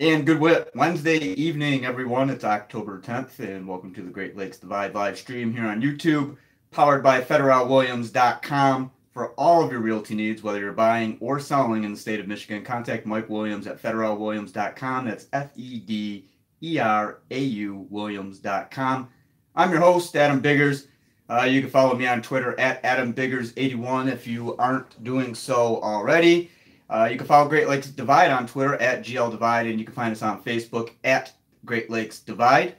And good Wednesday evening, everyone. It's October 10th, and welcome to the Great Lakes Divide live stream here on YouTube, powered by federalwilliams.com. For all of your realty needs, whether you're buying or selling in the state of Michigan, contact Mike Williams at federalwilliams.com. That's FEDERAU Williams.com. I'm your host, Adam Biggers. You can follow me on Twitter at AdamBiggers81 if you aren't doing so already. You can follow Great Lakes Divide on Twitter at GL Divide, and you can find us on Facebook at Great Lakes Divide.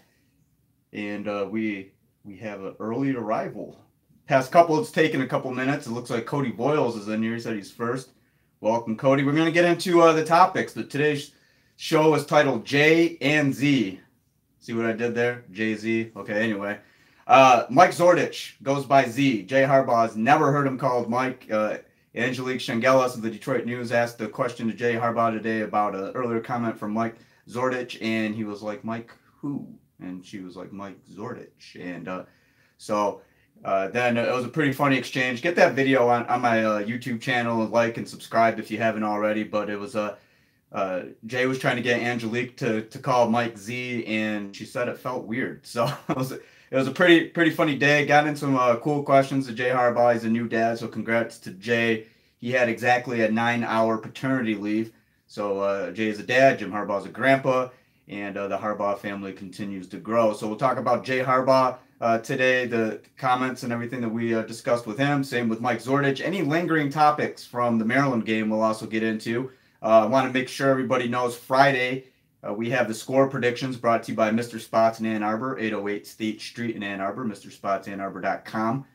And we have an early arrival. Past couple, it's taken a couple minutes. It looks like Cody Boyles is in here. He said he's first. Welcome, Cody. We're going to get into the topics, but today's show is titled J and Z. See what I did there? J-Z. Okay, anyway. Mike Zordich goes by Z. Jay Harbaugh has never heard him called Mike. Angelique Shangelis of the Detroit News asked a question to Jay Harbaugh today about an earlier comment from Mike Zordich, and he was like, Mike who? And she was like, Mike Zordich. And then it was a pretty funny exchange. Get that video on my YouTube channel, like and subscribe if you haven't already. But it was Jay was trying to get Angelique to call Mike Z, and she said it felt weird. So it was a pretty funny day. Got in some cool questions to Jay Harbaugh. He's a new dad, so congrats to Jay. He had exactly a 9-hour paternity leave. So Jay is a dad, Jim Harbaugh's a grandpa, and the Harbaugh family continues to grow. So we'll talk about Jay Harbaugh today, the comments and everything that we discussed with him. Same with Mike Zordich. Any lingering topics from the Maryland game we'll also get into. I want to make sure everybody knows Friday we have the score predictions brought to you by Mr. Spots in Ann Arbor, 808 State Street in Ann Arbor, MrSpotsAnnArbor.com.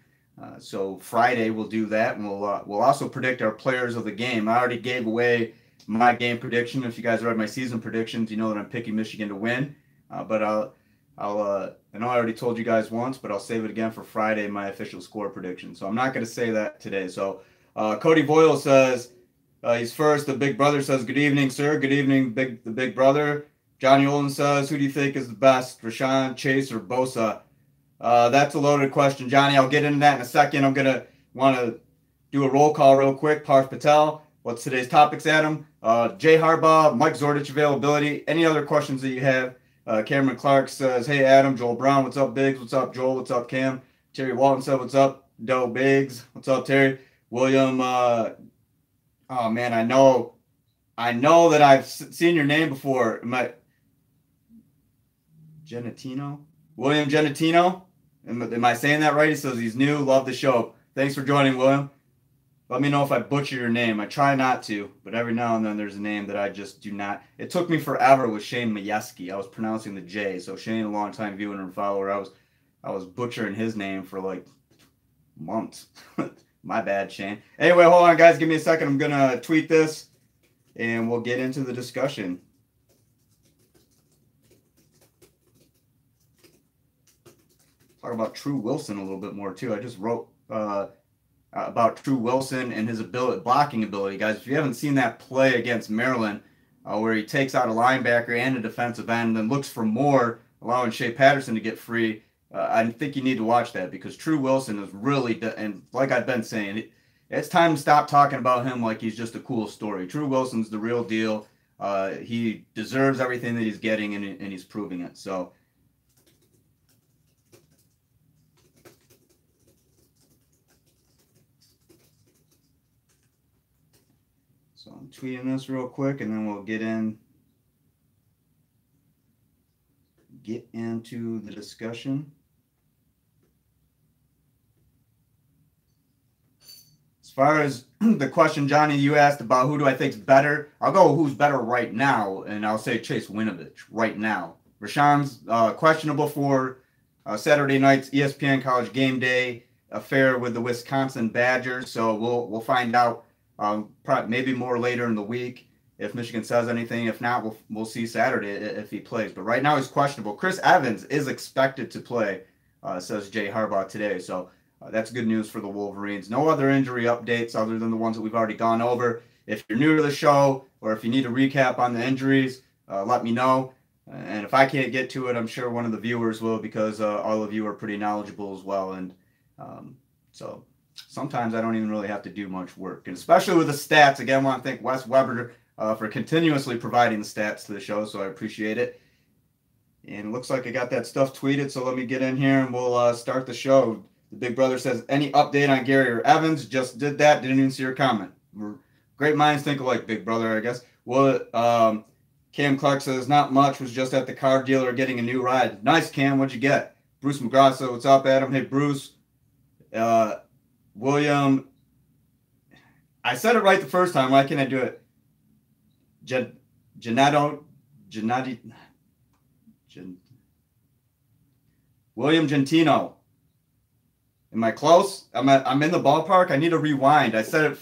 So Friday we'll do that, and we'll also predict our players of the game. I already gave away my game prediction. If you guys read my season predictions, you know that I'm picking Michigan to win. But I know I already told you guys once, but I'll save it again for Friday, my official score prediction. So I'm not going to say that today. So Cody Boyle says, he's first. The big brother says, good evening, sir. Good evening, the big brother. Johnny Olin says, who do you think is the best, Rashawn, Chase, or Bosa? That's a loaded question, Johnny. I'll get into that in a second. I'm going to want to do a roll call real quick. Parth Patel, what's today's topics, Adam? Jay Harbaugh, Mike Zordich availability. Any other questions that you have? Cameron Clark says, hey, Adam. Joel Brown, what's up, Biggs? What's up, Joel? What's up, Cam? Terry Walton said, what's up, Doe Biggs? What's up, Terry? William, oh man, I know that I've seen your name before. Genatino? William Genatino? Am I saying that right? He says he's new. Love the show. Thanks for joining, William. Let me know if I butcher your name. I try not to, but every now and then there's a name that I just do not. It took me forever with Shane Majewski. I was pronouncing the J. So Shane, a longtime viewer and follower, I was butchering his name for like months. My bad, Shane. Anyway, hold on, guys. Give me a second. I'm going to tweet this, and we'll get into the discussion. Talk about Tru Wilson a little bit more, too. I just wrote about Tru Wilson and his blocking ability. Guys, if you haven't seen that play against Maryland, where he takes out a linebacker and a defensive end and then looks for more, allowing Shea Patterson to get free, I think you need to watch that, because Tru Wilson is really, and like I've been saying, it's time to stop talking about him like he's just a cool story. Tru Wilson's the real deal. He deserves everything that he's getting, and he's proving it. So I'm tweeting this real quick, and then we'll get into the discussion. As far as the question, Johnny, you asked about who do I think's better, I'll go who's better right now, and I'll say Chase Winovich right now. Rashawn's questionable for Saturday night's ESPN College Game Day affair with the Wisconsin Badgers, so we'll find out probably maybe more later in the week if Michigan says anything. If not, we'll see Saturday if he plays. But right now he's questionable. Chris Evans is expected to play, says Jay Harbaugh today. So that's good news for the Wolverines. No other injury updates other than the ones that we've already gone over. If you're new to the show, or if you need a recap on the injuries, let me know. And if I can't get to it, I'm sure one of the viewers will, because all of you are pretty knowledgeable as well. And so sometimes I don't even really have to do much work. And especially with the stats, again, I want to thank Wes Weber for continuously providing the stats to the show, so I appreciate it. And it looks like I got that stuff tweeted, so let me get in here and we'll start the show. The Big Brother says, any update on Gary or Evans? Just did that. Didn't even see your comment. Great minds think alike, Big Brother, I guess. Well, Cam Clark says, not much. Was just at the car dealer getting a new ride. Nice, Cam. What'd you get? Bruce McGraw says, what's up, Adam? Hey, Bruce. William. I said it right the first time. Why can't I do it? William Gentino. Am I close? I'm in the ballpark. I need to rewind. I said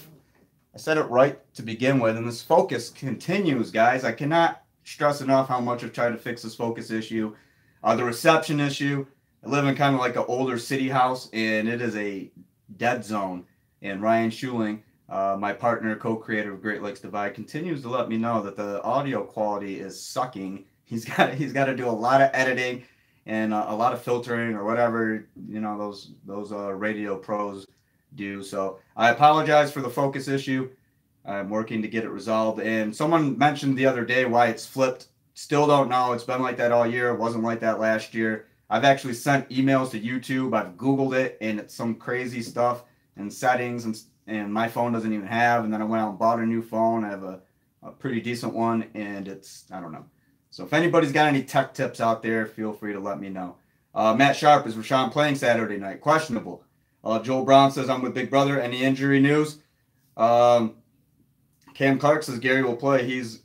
it right to begin with, and this focus continues, guys. I cannot stress enough how much I've tried to fix this focus issue. The reception issue. I live in kind of like an older city house, and it is a dead zone. And Ryan Schuling, my partner, co-creator of Great Lakes Divide, continues to let me know that the audio quality is sucking. He's got to do a lot of editing and a lot of filtering or whatever, you know, those radio pros do. So I apologize for the focus issue. I'm working to get it resolved. And someone mentioned the other day why it's flipped. Still don't know. It's been like that all year. It wasn't like that last year. I've actually sent emails to YouTube. I've Googled it, and it's some crazy stuff and settings, and my phone doesn't even have. And then I went out and bought a new phone. I have a pretty decent one, and it's, I don't know. So if anybody's got any tech tips out there, feel free to let me know. Matt Sharp, is Rashawn playing Saturday night? Questionable. Joel Brown says, I'm with Big Brother. Any injury news? Cam Clark says Gary will play. He's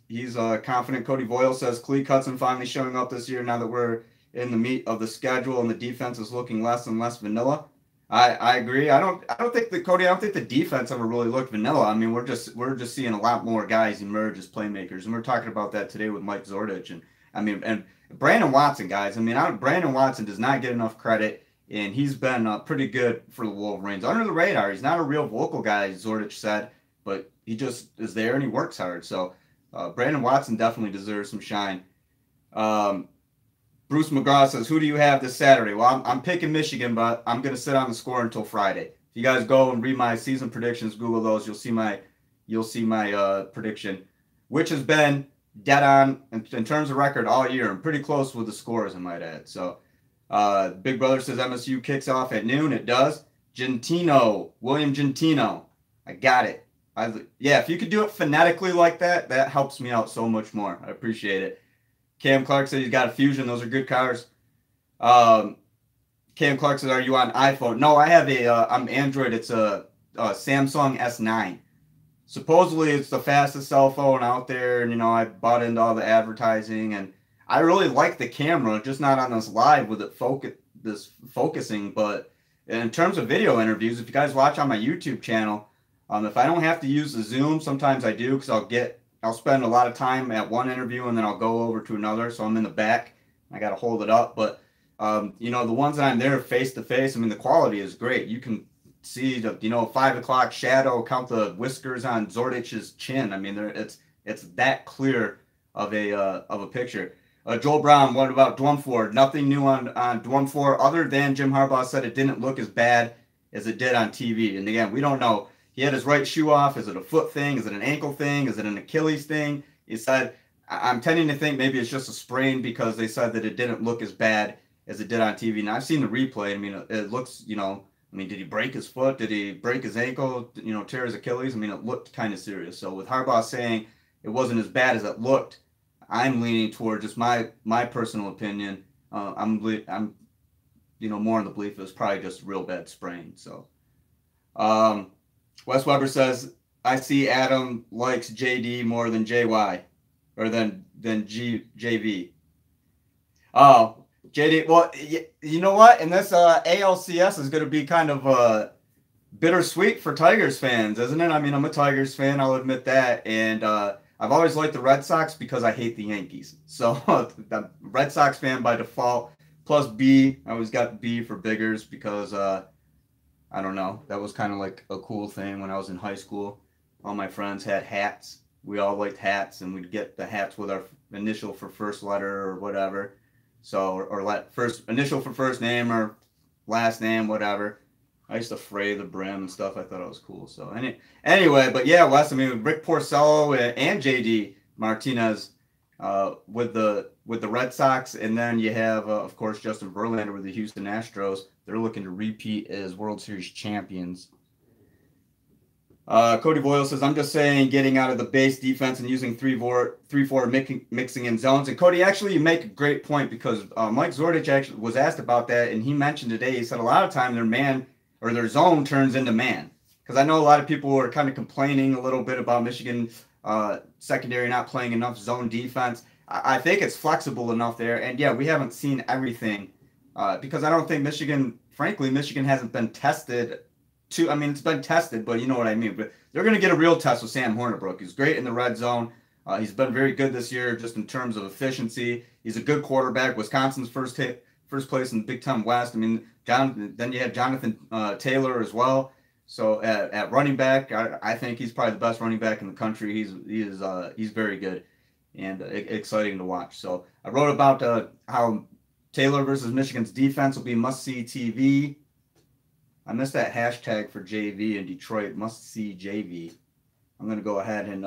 confident. Cody Boyle says Clee Cutson finally showing up this year now that we're in the meat of the schedule and the defense is looking less and less vanilla. I agree. I don't think the defense ever really looked vanilla. I mean, we're just seeing a lot more guys emerge as playmakers, and we're talking about that today with Mike Zordich, and Brandon Watson, guys. I mean, Brandon Watson does not get enough credit, and he's been pretty good for the Wolverines under the radar. He's not a real vocal guy, Zordich said, but he just is there and he works hard. So Brandon Watson definitely deserves some shine. Bruce McGraw says, who do you have this Saturday? Well, I'm picking Michigan, but I'm going to sit on the score until Friday. If you guys go and read my season predictions, Google those, you'll see my prediction, which has been dead on in terms of record all year and pretty close with the scores, I might add. So Big Brother says MSU kicks off at noon. It does. William Gentino. I got it. Yeah, if you could do it phonetically like that, that helps me out so much more. I appreciate it. Cam Clark said he's got a Fusion. Those are good cars. Cam Clark says, are you on iPhone? No, I have I'm Android. It's a Samsung S9. Supposedly it's the fastest cell phone out there. And, you know, I bought into all the advertising. And I really like the camera, just not on this live with it focusing. But in terms of video interviews, if you guys watch on my YouTube channel, if I don't have to use the Zoom, sometimes I do because I'll spend a lot of time at one interview and then I'll go over to another. So I'm in the back. I got to hold it up. But, you know, the ones that I'm there face to face, I mean, the quality is great. You can see the, 5 o'clock shadow, count the whiskers on Zordich's chin. I mean, it's that clear of a picture. Joel Brown, what about Dwumfor? Nothing new on Dwumfor other than Jim Harbaugh said it didn't look as bad as it did on TV. And again, we don't know. He had his right shoe off. Is it a foot thing? Is it an ankle thing? Is it an Achilles thing? He said, I'm tending to think maybe it's just a sprain because they said that it didn't look as bad as it did on TV. Now, I've seen the replay. I mean, it looks, did he break his foot? Did he break his ankle, tear his Achilles? I mean, it looked kind of serious. So with Harbaugh saying it wasn't as bad as it looked, I'm leaning toward just my personal opinion. I'm more in the belief it was probably just a real bad sprain. So, Wes Weber says, I see Adam likes JD more than JY, or than JV. Oh, JD, well, you know what? And this ALCS is going to be kind of bittersweet for Tigers fans, isn't it? I mean, I'm a Tigers fan, I'll admit that. And I've always liked the Red Sox because I hate the Yankees. So the Red Sox fan by default, plus B. I always got B for Biggers because I don't know. That was kind of like a cool thing when I was in high school. All my friends had hats. We all liked hats, and we'd get the hats with our initial for first letter or whatever. So, or first initial for first name or last name, whatever. I used to fray the brim and stuff. I thought it was cool. So anyway, but yeah, Wes. I mean, Rick Porcello and JD Martinez with the Red Sox, and then you have of course Justin Verlander with the Houston Astros. They're looking to repeat as World Series champions. Cody Boyle says, I'm just saying getting out of the base defense and using 3-4 mixing in zones. And Cody, actually, you make a great point because Mike Zordich actually was asked about that, and he mentioned today, he said a lot of time their man or their zone turns into man. Because I know a lot of people were kind of complaining a little bit about Michigan secondary not playing enough zone defense. I think it's flexible enough there. And yeah, we haven't seen everything because I don't think Michigan hasn't been tested. I mean, it's been tested, but you know what I mean. But they're going to get a real test with Sam Hornibrook. He's great in the red zone. He's been very good this year just in terms of efficiency. He's a good quarterback. Wisconsin's first place in the Big Ten West. I mean, then you have Jonathan Taylor as well. So at running back, I think he's probably the best running back in the country. He's very good and exciting to watch. So I wrote about how Taylor versus Michigan's defense will be must-see TV. I missed that hashtag for JV in Detroit, must-see JV. I'm going to go ahead and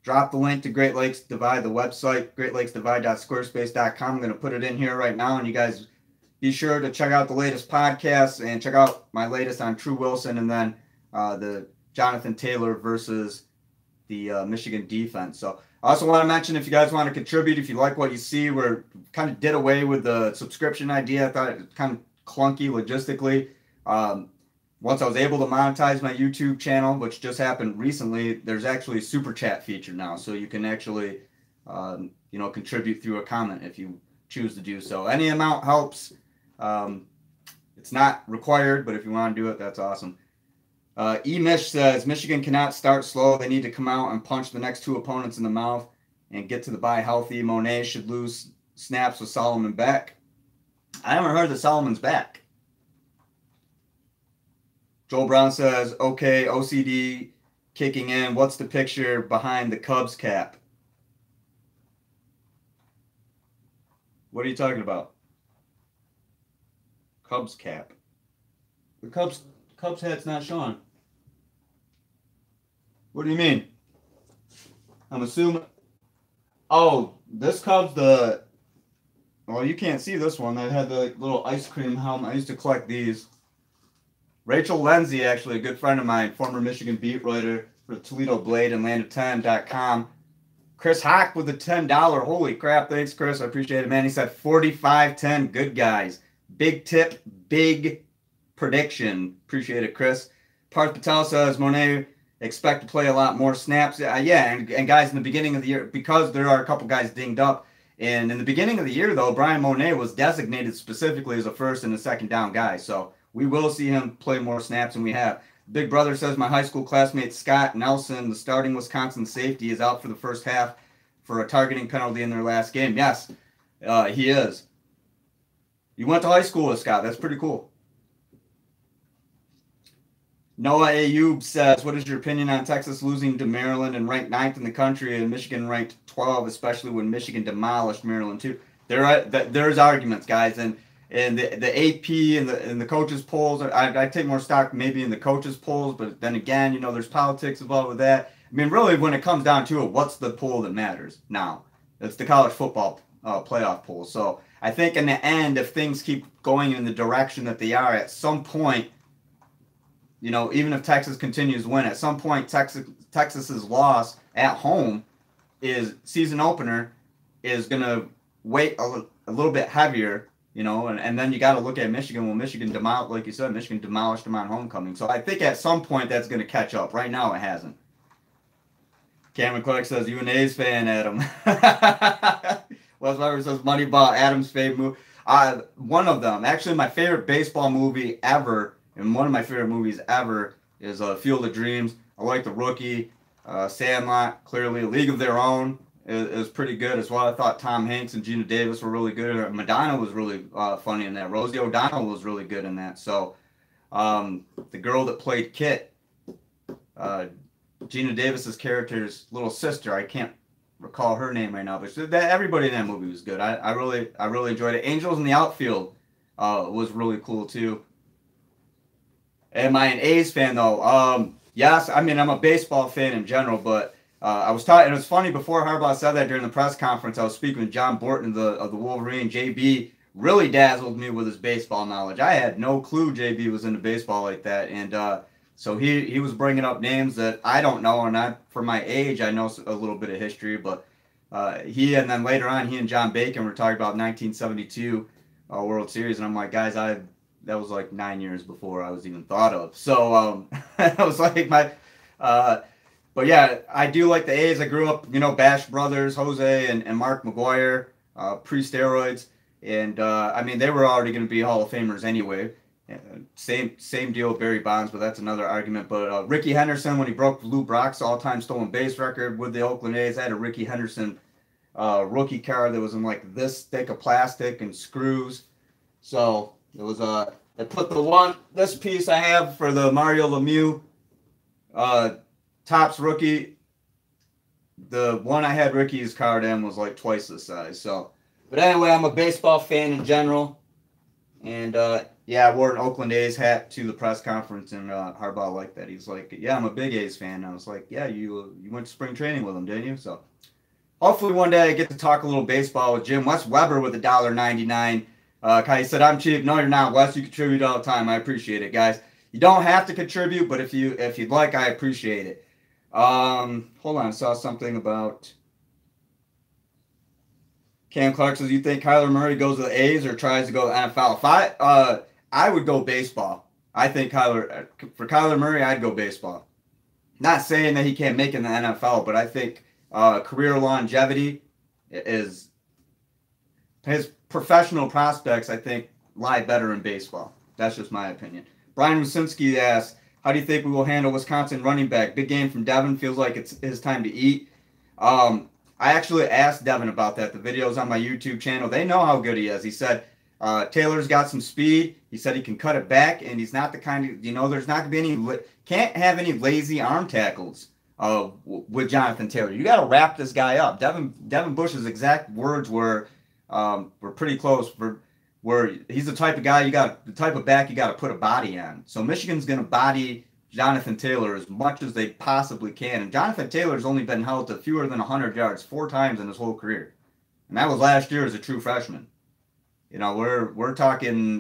drop the link to Great Lakes Divide, the website, greatlakesdivide.squarespace.com. I'm going to put it in here right now, and you guys be sure to check out the latest podcasts and check out my latest on Tru Wilson and then the Jonathan Taylor versus the Michigan defense. So I also want to mention, if you guys want to contribute, if you like what you see, we're kind of did away with the subscription idea. I thought it was kind of clunky logistically. Once I was able to monetize my YouTube channel, which just happened recently, there's actually a super chat feature now. So you can actually, contribute through a comment if you choose to do so. Any amount helps. It's not required, but if you want to do it, that's awesome. E-Mish says, Michigan cannot start slow. They need to come out and punch the next two opponents in the mouth and get to the bye healthy. Monet should lose snaps with Solomon back. I haven't heard that Solomon's back. Joel Brown says, okay, OCD kicking in. What's the picture behind the Cubs cap? What are you talking about? Cubs cap. The Cubs hat's not showing. What do you mean? I'm assuming. Oh, this Cubs, well, you can't see this one. I had the little ice cream helmet. I used to collect these. Rachel Lindsay, actually a good friend of mine, former Michigan beat writer for the Toledo Blade and land10.com. Chris Hock with the $10. Holy crap. Thanks, Chris. I appreciate it, man. He said 45-10. Good guys. Big tip, big prediction. Appreciate it, Chris. Parth Patel says, Monet, expect to play a lot more snaps. Yeah, and guys, in the beginning of the year, because there are a couple guys dinged up, and in the beginning of the year, though, Brian Monet was designated specifically as a first and a second down guy. So we will see him play more snaps than we have. Big Brother says, my high school classmate Scott Nelson, the starting Wisconsin safety, is out for the first half for a targeting penalty in their last game. Yes, he is. You went to high school with Scott. That's pretty cool. Noah Ayub says, what is your opinion on Texas losing to Maryland and ranked 9th in the country and Michigan ranked 12, especially when Michigan demolished Maryland too? There's arguments, guys, and the AP and the coaches polls. I take more stock maybe in the coaches polls, but then again, there's politics involved with that. I mean, really, when it comes down to it, what's the poll that matters now? It's the college football playoff poll. So I think in the end, if things keep going in the direction that they are, at some point, even if Texas continues to win, at some point Texas's loss at home is season opener is going to weigh a little bit heavier, and then you got to look at Michigan. Well, Michigan demolished, like you said, Michigan demolished them on homecoming. So I think at some point that's going to catch up. Right now it hasn't. Cameron Clark says, you an A's fan, Adam. Wes Weber says, Moneyball, Adam's favorite movie. One of them. Actually, my favorite baseball movie ever, and one of my favorite movies ever, is Field of Dreams. I like The Rookie, Sandlot, clearly. League of Their Own is pretty good as well. I thought Tom Hanks and Gina Davis were really good. Madonna was really funny in that. Rosie O'Donnell was really good in that. So the girl that played Kit, Gina Davis's character's little sister, I can't recall her name right now, but everybody in that movie was good. I really enjoyed it. Angels in the Outfield was really cool too. Am I an A's fan though? Yes. I mean, I'm a baseball fan in general, but I was talking. It was funny before Harbaugh said that during the press conference. I was speaking with John Borton of the Wolverines. JB really dazzled me with his baseball knowledge. I had no clue JB was into baseball like that, and so he was bringing up names that I don't know, and for my age, I know a little bit of history, but and then later on, he and John Bacon were talking about 1972 World Series, and I'm like, guys, that was like 9 years before I was even thought of. So I was like but yeah, I do like the A's. I grew up, Bash Brothers, Jose and Mark McGuire, pre-steroids. And, I mean, they were already going to be Hall of Famers anyway. Same deal with Barry Bonds, but that's another argument. But Ricky Henderson, when he broke Lou Brock's all-time stolen base record with the Oakland A's, I had a Ricky Henderson rookie card that was in like this thick of plastic and screws. So it was I put this piece I have for the Mario Lemieux Topps rookie. The one I had Ricky's card in was like twice the size. So, but anyway, I'm a baseball fan in general, and yeah, I wore an Oakland A's hat to the press conference, and Harbaugh liked that. He's like, "Yeah, I'm a big A's fan." And I was like, "Yeah, you went to spring training with him, didn't you?" So, hopefully one day I get to talk a little baseball with Jim. Wes Weber with $1.99. Kai said, "I'm cheap." No, you're not, Wes. You contribute all the time. I appreciate it, guys. You don't have to contribute, but if you'd like, I appreciate it. Hold on. I saw something about Cam Clark says, you think Kyler Murray goes to the A's or tries to go to the NFL? If I would go baseball. I think for Kyler Murray, I'd go baseball. Not saying that he can't make it in the NFL, but I think career longevity is his professional prospects, I think, lie better in baseball. That's just my opinion. Brian Rusinski asks, how do you think we will handle Wisconsin running back? Big game from Devin. Feels like it's his time to eat. I actually asked Devin about that. The video's on my YouTube channel. They know how good he is. He said Taylor's got some speed. He said he can cut it back, and he's not the kind of, there's not going to be can't have any lazy arm tackles with Jonathan Taylor. You got to wrap this guy up. Devin Bush's exact words were pretty close. Where he's the type of guy the type of back you got to put a body on. So Michigan's going to body Jonathan Taylor as much as they possibly can. And Jonathan Taylor's only been held to fewer than 100 yards 4 times in his whole career. And that was last year as a true freshman. We're talking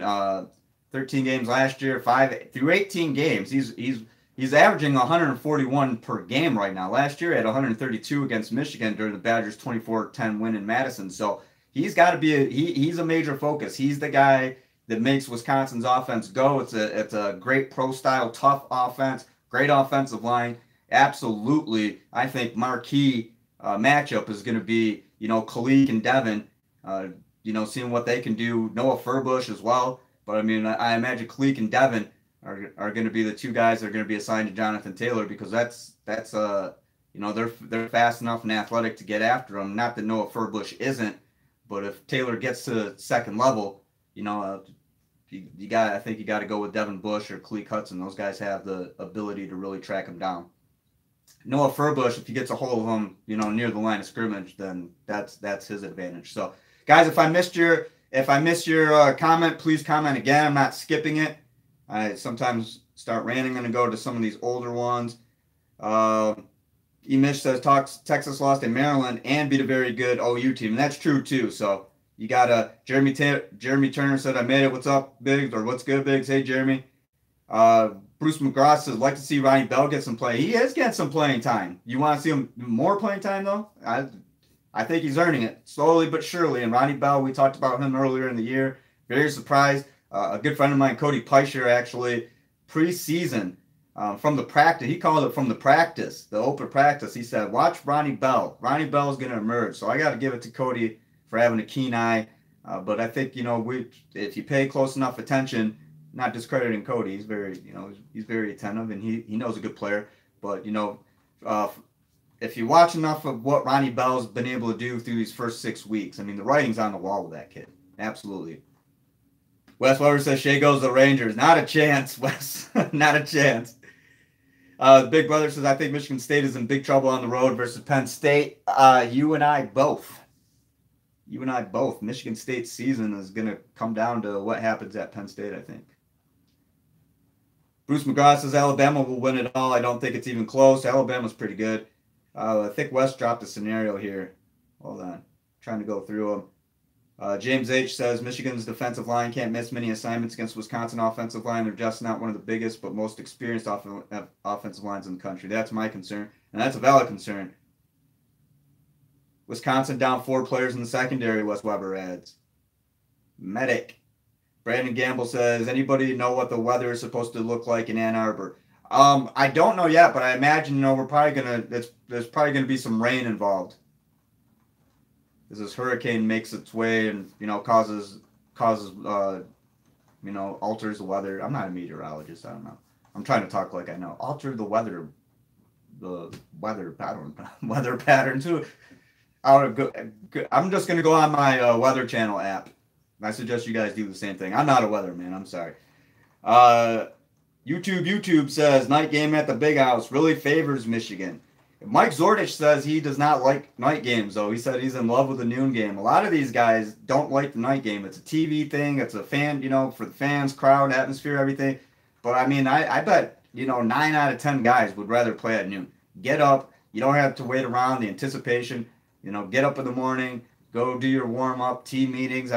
13 games last year, 5 through 18 games. He's averaging 141 per game right now. Last year he had 132 against Michigan during the Badgers' 24-10 win in Madison. So he's got to be he's a major focus. He's the guy that makes Wisconsin's offense go. It's a great pro style, tough offense, great offensive line. Absolutely, I think marquee matchup is going to be Kalik and Devin. Seeing what they can do. Noah Furbush as well. But I mean, I imagine Kalik and Devin are going to be the two guys that are going to be assigned to Jonathan Taylor, because that's they're fast enough and athletic to get after him. Not that Noah Furbush isn't. But if Taylor gets to second level, I think you got to go with Devin Bush or Kalik Hudson. Those guys have the ability to really track him down. Noah Furbush, if he gets a hold of him, near the line of scrimmage, then that's his advantage. So, guys, if I missed your comment, please comment again. I'm not skipping it. I sometimes start ranting. I'm going to go to some of these older ones. Emish says, Texas lost in Maryland and beat a very good OU team. And that's true, too. So you got Jeremy Turner said, I made it. What's up, Biggs? Or what's good, Biggs? Hey, Jeremy. Bruce McGraw says, like to see Ronnie Bell get some play. He is getting some playing time. You want to see him more playing time, though? I think he's earning it slowly but surely. And Ronnie Bell, we talked about him earlier in the year. Very surprised. A good friend of mine, Cody Peischer, actually, preseason, from the practice, he called it from the practice, the open practice. He said, watch Ronnie Bell. Ronnie Bell is going to emerge. So I got to give it to Cody for having a keen eye. But I think, if you pay close enough attention, not discrediting Cody, he's very, he's very attentive and he knows a good player. But, if you watch enough of what Ronnie Bell's been able to do through these first 6 weeks, I mean, the writing's on the wall with that kid. Absolutely. Wes Weber says, Shea goes to the Rangers. Not a chance, Wes. Not a chance. Big Brother says, I think Michigan State is in big trouble on the road versus Penn State. You and I both. Michigan State's season is going to come down to what happens at Penn State, I think. Bruce McGraw says Alabama will win it all. I don't think it's even close. Alabama's pretty good. I think West dropped a scenario here. Hold on. Trying to go through them. James H. says Michigan's defensive line can't miss many assignments against Wisconsin offensive line. They're just not one of the biggest but most experienced offensive lines in the country. That's my concern, and that's a valid concern. Wisconsin down 4 players in the secondary, Wes Weber adds. Medic. Brandon Gamble says, anybody know what the weather is supposed to look like in Ann Arbor? I don't know yet, but I imagine, we're probably there's probably gonna be some rain involved. As this hurricane makes its way and, causes alters the weather. I'm not a meteorologist, I don't know. I'm trying to talk like I know. Alter the weather pattern, weather pattern too. I'm just gonna go on my Weather Channel app. I suggest you guys do the same thing. I'm not a weatherman. I'm sorry. YouTube says night game at the Big House really favors Michigan. Mike Zordich says he does not like night games, though. He said he's in love with the noon game. A lot of these guys don't like the night game. It's a TV thing. It's a fan, for the fans, crowd, atmosphere, everything. But, I bet, 9 out of 10 guys would rather play at noon. Get up. You don't have to wait around the anticipation. Get up in the morning. Go do your warm-up, team meetings,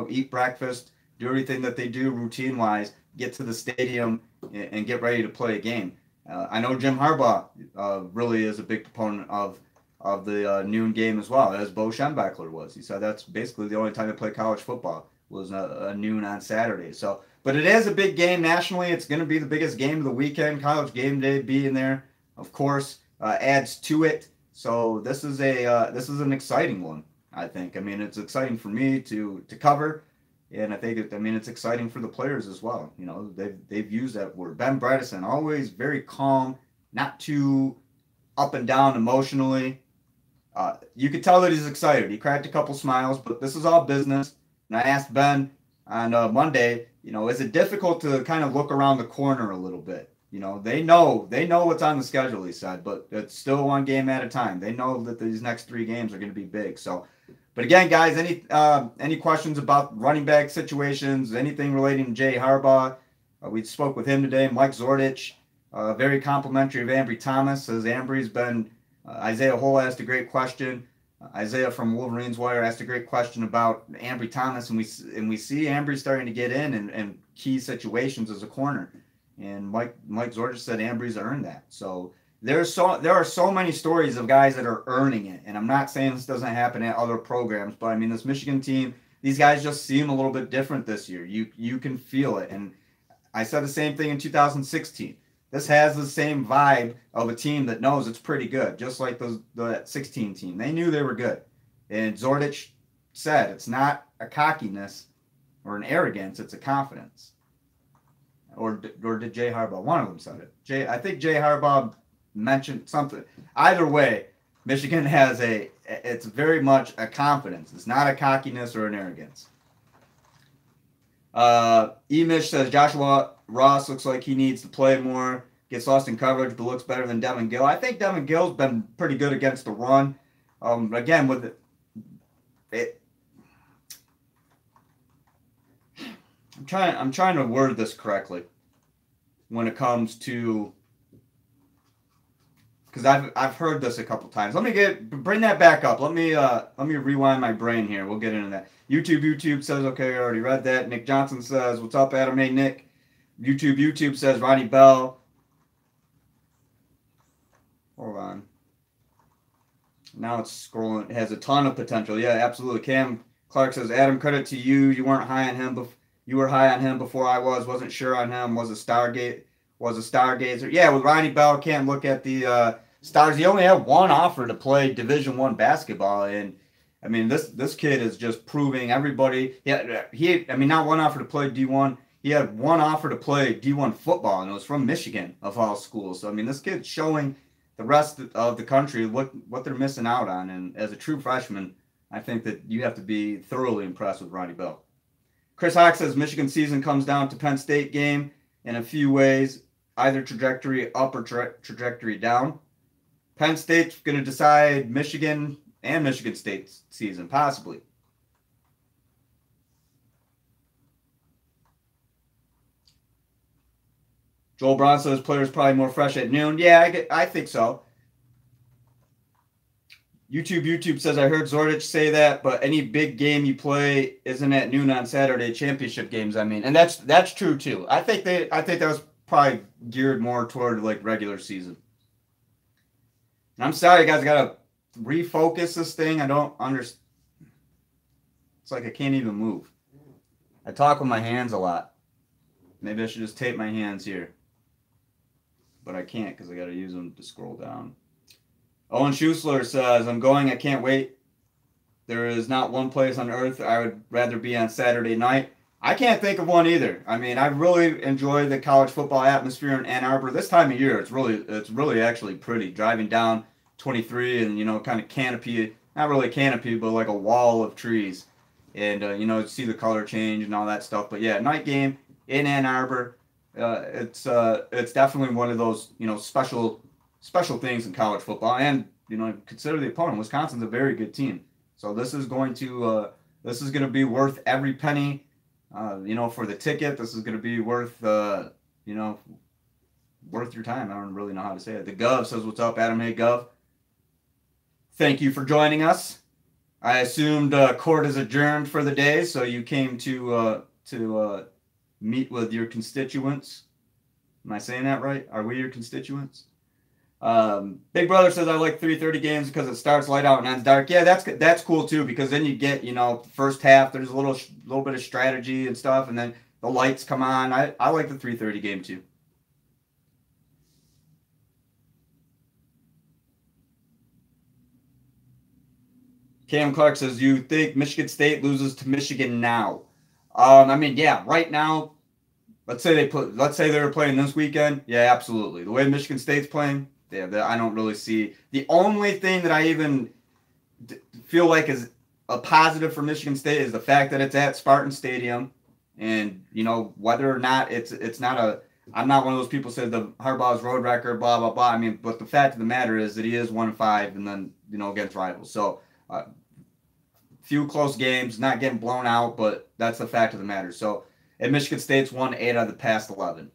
eat breakfast, do everything that they do routine-wise, get to the stadium, and get ready to play a game. I know Jim Harbaugh really is a big proponent of the noon game as well, as Bo Schembechler was. He said that's basically the only time they play college football was a noon on Saturday. So, but it is a big game nationally. It's going to be the biggest game of the weekend. College game day being there, of course, adds to it. So this is an exciting one. I think. It's exciting for me to cover, and I think it's exciting for the players as well. They've used that word. Ben Bredesen, always very calm, not too up and down emotionally. You could tell that he's excited. He cracked a couple smiles, but this is all business. And I asked Ben on Monday, is it difficult to kind of look around the corner a little bit? They know what's on the schedule, he said, but it's still one game at a time. They know that these next 3 games are going to be big. So, but again, guys, any questions about running back situations, anything relating to Jay Harbaugh? We spoke with him today. Mike Zordich, very complimentary of Ambry Thomas. Says Ambry's been. Isaiah Hole asked a great question. Isaiah from Wolverines Wire asked a great question about Ambry Thomas, and we see Ambry starting to get in key situations as a corner. And Mike Zordich said Ambry's earned that. So there are so many stories of guys that are earning it. And I'm not saying this doesn't happen at other programs, but this Michigan team, these guys just seem a little bit different this year. You can feel it. And I said the same thing in 2016. This has the same vibe of a team that knows it's pretty good, just like the 16 team. They knew they were good. And Zordich said it's not a cockiness or an arrogance, it's a confidence. Or did Jay Harbaugh? One of them said it. I think Jay Harbaugh mentioned something. Either way, Michigan it's very much a confidence. It's not a cockiness or an arrogance. Emish says Joshua Ross looks like he needs to play more, gets lost in coverage, but looks better than Devin Gill. I think Devin Gill's been pretty good against the run. Again, with it, I'm trying to word this correctly when it comes to, because I've heard this a couple times. Let me bring that back up. Let me rewind my brain here. We'll get into that. YouTube says, okay, I already read that. Nick Johnson says, what's up, Adam? Hey, Nick. YouTube says Ronnie Bell. Hold on. Now it's scrolling. It has a ton of potential. Yeah, absolutely. Cam Clark says, Adam, credit to you. You weren't high on him, you were high on him before I was. Wasn't sure on him. Was a stargazer. Yeah, with Ronnie Bell, can't look at the stars. He only had one offer to play Division I basketball, and this kid is just proving everybody. Yeah, not one offer to play D1. He had one offer to play D1 football, and it was from Michigan of all schools. So this kid's showing the rest of the country what they're missing out on. And as a true freshman, I think that you have to be thoroughly impressed with Ronnie Bell. Chris Hawk says Michigan season comes down to Penn State game in a few ways, either trajectory up or trajectory down. Penn State's going to decide Michigan and Michigan State's season, possibly. Joel Braun says players probably more fresh at noon. Yeah, I think so. YouTube says, I heard Zordich say that, but any big game you play isn't at noon on Saturday. Championship games, I mean, and that's true too. I think that was probably geared more toward like regular season. And I'm sorry, guys, I gotta refocus this thing. I don't understand. It's like I can't even move. I talk with my hands a lot. Maybe I should just tape my hands here, but I can't because I gotta use them to scroll down. Owen Schussler says, I'm going, I can't wait. There is not one place on earth I would rather be on Saturday night. I can't think of one either. I mean, I really enjoy the college football atmosphere in Ann Arbor. This time of year, it's really actually pretty. Driving down 23 and, you know, kind of canopy, not really canopy, but like a wall of trees. And, you know, see the color change and all that stuff. But yeah, night game in Ann Arbor. It's definitely one of those, you know, special things in college football, and you know, consider the opponent. Wisconsin's a very good team, so this is going to be worth every penny, you know, for the ticket. This is going to be worth you know, worth your time. I don't really know how to say it. The Gov says, "What's up, Adam? Hey, Gov. Thank you for joining us. I assumed court is adjourned for the day, so you came to meet with your constituents. Am I saying that right? Are we your constituents?" Big Brother says, I like 3:30 games because it starts light out and ends dark. Yeah, that's cool too, because then you get, you know, first half, there's a little bit of strategy and stuff, and then the lights come on. I like the 3:30 game too. Cam Clark says, you think Michigan State loses to Michigan now? I mean, yeah, right now, let's say they were playing this weekend. Yeah, absolutely. The way Michigan State's playing, yeah, I don't really see. The only thing that I even feel like is a positive for Michigan State is the fact that it's at Spartan Stadium, and you know, whether or not it's not a. I'm not one of those people who said the Harbaugh's road record, blah blah blah. I mean, but the fact of the matter is that he is 1-5, and then, you know, against rivals. So, few close games, not getting blown out, but that's the fact of the matter. So, and Michigan State's won 8 out of the past 11.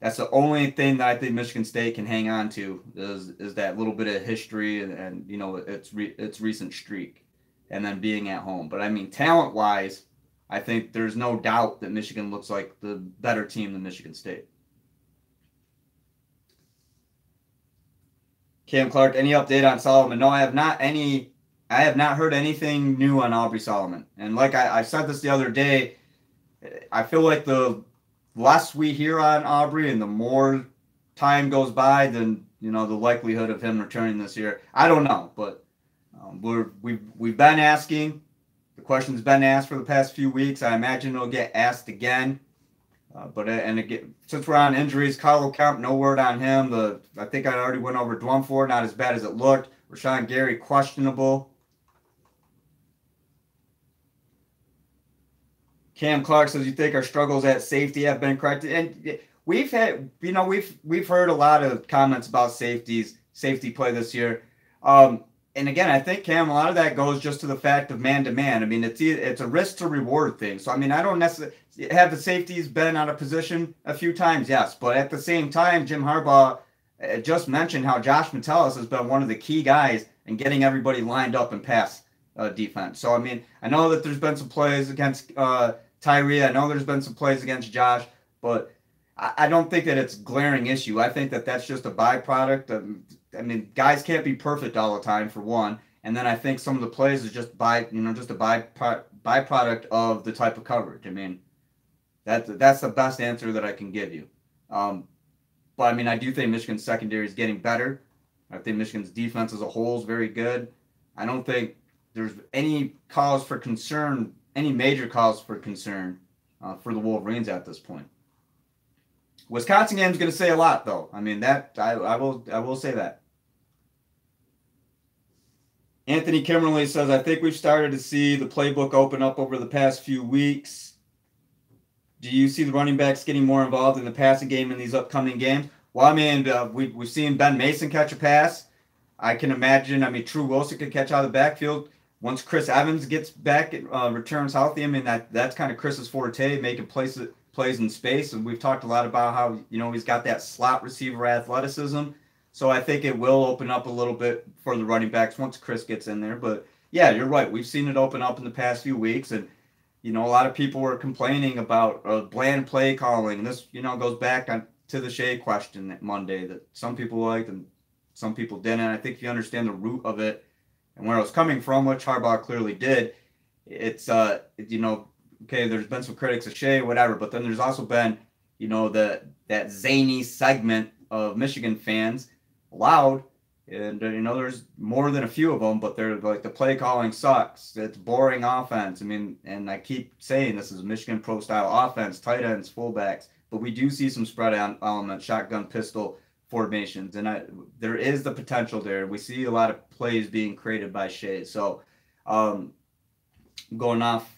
That's the only thing that I think Michigan State can hang on to is that little bit of history and you know, its recent streak, and then being at home. But I mean, talent-wise, I think there's no doubt that Michigan looks like the better team than Michigan State. Cam Clark, any update on Solomon? No, I have not heard anything new on Aubrey Solomon. And like I said this the other day, I feel like the less we hear on Aubrey and the more time goes by, then, you know, the likelihood of him returning this year. I don't know, but we've been asking. The question's been asked for the past few weeks. I imagine it'll get asked again. And again, since we're on injuries, Carlo Kemp, no word on him. I think I already went over Dwumfor, not as bad as it looked. Rashawn Gary, questionable. Cam Clark says, you think our struggles at safety have been corrected? And we've had, you know, we've heard a lot of comments about safety play this year. And again, I think, Cam, a lot of that goes just to the fact of man-to-man. I mean, it's a risk-to-reward thing. So, I mean, I don't necessarily have the safeties been out of position a few times, yes. But at the same time, Jim Harbaugh just mentioned how Josh Metellus has been one of the key guys in getting everybody lined up and pass defense. So, I mean, I know that there's been some plays against Tyree. I know there's been some plays against Josh, but I don't think that it's a glaring issue. I think that that's just a byproduct of, I mean, guys can't be perfect all the time, for one. And then I think some of the plays is just just a byproduct of the type of coverage. I mean, that's the best answer that I can give you. But I mean, I do think Michigan's secondary is getting better. I think Michigan's defense as a whole is very good. I don't think there's any cause for concern, any major cause for concern for the Wolverines at this point. Wisconsin game is going to say a lot, though. I mean, that I will say that. Anthony Kimberly says, I think we've started to see the playbook open up over the past few weeks. Do you see the running backs getting more involved in the passing game in these upcoming games? Well, I mean, we've seen Ben Mason catch a pass. I can imagine, I mean, Tru Wilson could catch out of the backfield. Once Chris Evans gets back, returns healthy, I mean, that's kind of Chris's forte, making plays plays in space, and we've talked a lot about how, you know, he's got that slot receiver athleticism. So I think it will open up a little bit for the running backs once Chris gets in there. But yeah, you're right. We've seen it open up in the past few weeks, and you know, a lot of people were complaining about bland play calling. And this, you know, goes back to the Shea question that Monday that some people liked and some people didn't. I think if you understand the root of it and where it was coming from, which Harbaugh clearly did, it's you know, okay, there's been some critics of Shea, whatever, but then there's also been, you know, that zany segment of Michigan fans, loud, and you know, there's more than a few of them, but they're like, the play calling sucks. It's boring offense. I mean, and I keep saying this is a Michigan pro style offense, tight ends, fullbacks, but we do see some spread element, shotgun, pistol formations, and there is the potential there. We see a lot of plays being created by Shea. So, going off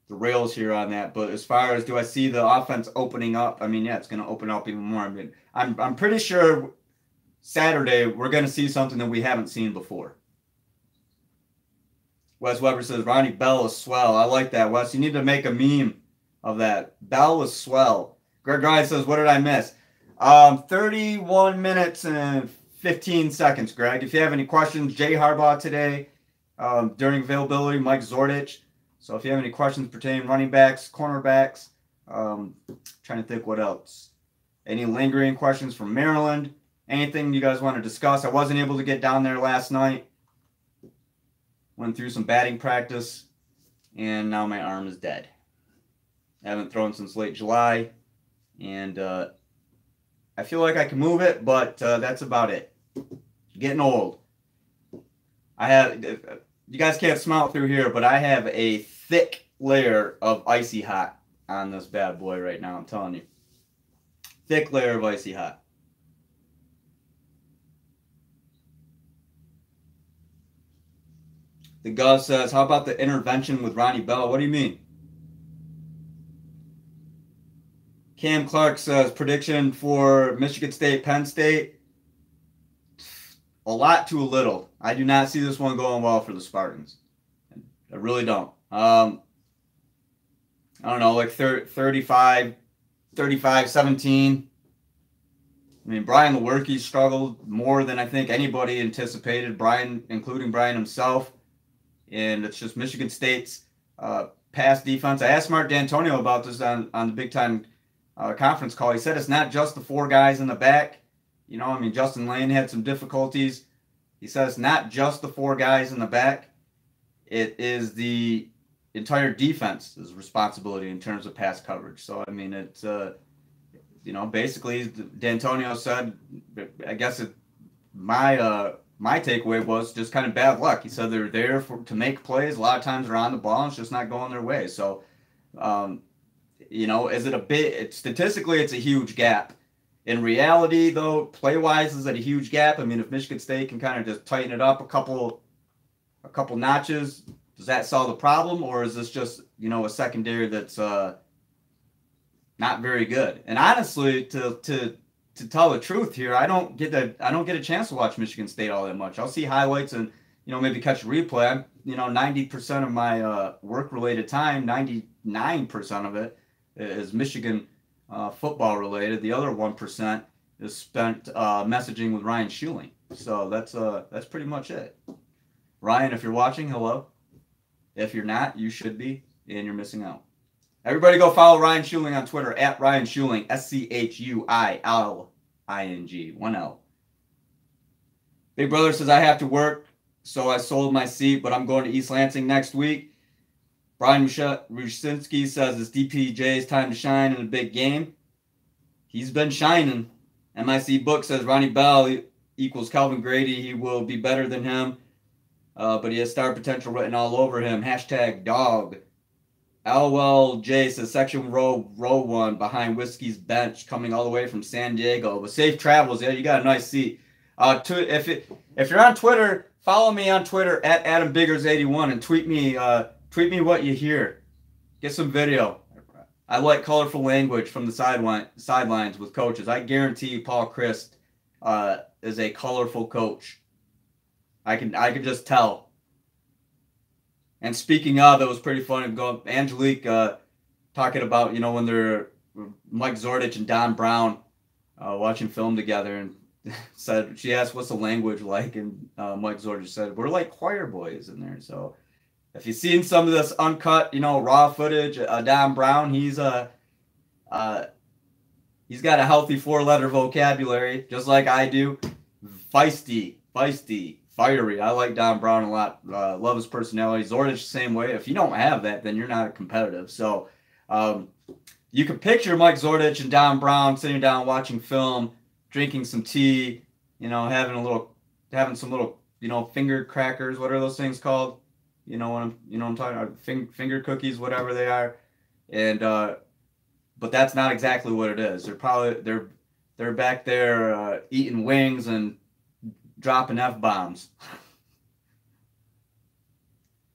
the rails here on that, but as far as do I see the offense opening up? I mean, yeah, it's going to open up even more. I mean, I'm pretty sure Saturday we're going to see something that we haven't seen before. Wes Weber says Ronnie Bell is swell. I like that, Wes. You need to make a meme of that. Bell was swell. Greg Ryan says, what did I miss? 31 minutes and 15 seconds, Greg. If you have any questions, Jay Harbaugh today during availability, Mike Zordich. So if you have any questions pertaining running backs, cornerbacks, trying to think what else. Any lingering questions from Maryland? Anything you guys want to discuss? I wasn't able to get down there last night. Went through some batting practice, and now my arm is dead. I haven't thrown since late July, and I feel like I can move it, but that's about it. Getting old. I have, you guys can't smell it through here, but I have a thick layer of icy hot on this bad boy right now, I'm telling you. Thick layer of icy hot. The Gov says, how about the intervention with Ronnie Bell? What do you mean? Cam Clark says, prediction for Michigan State, Penn State. A lot to a little. I do not see this one going well for the Spartans. I really don't. I don't know, like 35, 17. I mean, Brian Lewerke struggled more than I think anybody anticipated, including Brian himself. And it's just Michigan State's pass defense. I asked Mark D'Antonio about this on the Big Time conference call. He said it's not just the four guys in the back. You know, I mean, Justin Lane had some difficulties. He said it's not just the four guys in the back. It is the entire defense's responsibility in terms of pass coverage. So, I mean, it's, you know, basically D'Antonio said, I guess my takeaway was just kind of bad luck. He said they're there to make plays. A lot of times they're on the ball and it's just not going their way. So, you know, is it a bit, statistically, it's a huge gap. In reality, though, play-wise, is it a huge gap? I mean, if Michigan State can kind of just tighten it up a couple notches, does that solve the problem? Or is this just, you know, a secondary that's not very good? And honestly, to tell the truth here, I don't get a chance to watch Michigan State all that much. I'll see highlights and, you know, maybe catch a replay. You know, 90% of my work-related time, 99% of it is Michigan football related. The other 1% is spent messaging with Ryan Schuling. So that's pretty much it. Ryan, if you're watching, hello. If you're not, you should be, and you're missing out. Everybody go follow Ryan Schuling on Twitter, at Ryan Schuling, SCHUILING, 1L. Big Brother says, I have to work, so I sold my seat, but I'm going to East Lansing next week. Brian Rusinski says it's DPJ's time to shine in a big game. He's been shining. MIC Book says Ronnie Bell equals Calvin Grady. He will be better than him, but he has star potential written all over him. Hashtag dog. LLJ says section row 1 behind Whiskey's bench, coming all the way from San Diego. But safe travels. Yeah, you got a nice seat. If you're on Twitter, follow me on Twitter at AdamBiggers81 and tweet me what you hear. Get some video. I like colorful language from the sidelines with coaches. I guarantee you Paul Christ is a colorful coach. I can just tell. And speaking of, it was pretty funny. Angelique talking about, you know, when Mike Zordich and Don Brown watching film together, and she asked, "What's the language like?" And Mike Zordich said, "We're like choir boys in there." So if you've seen some of this uncut, raw footage, Don Brown, he's got a healthy 4-letter vocabulary, just like I do. Feisty, fiery. I like Don Brown a lot. Love his personality. Zordich, same way. If you don't have that, then you're not competitive. So you can picture Mike Zordich and Don Brown sitting down watching film, drinking some tea, having some little, finger crackers. What are those things called? You know what I'm talking about? Finger cookies, whatever they are. And but that's not exactly what it is. They're back there eating wings and dropping F-bombs.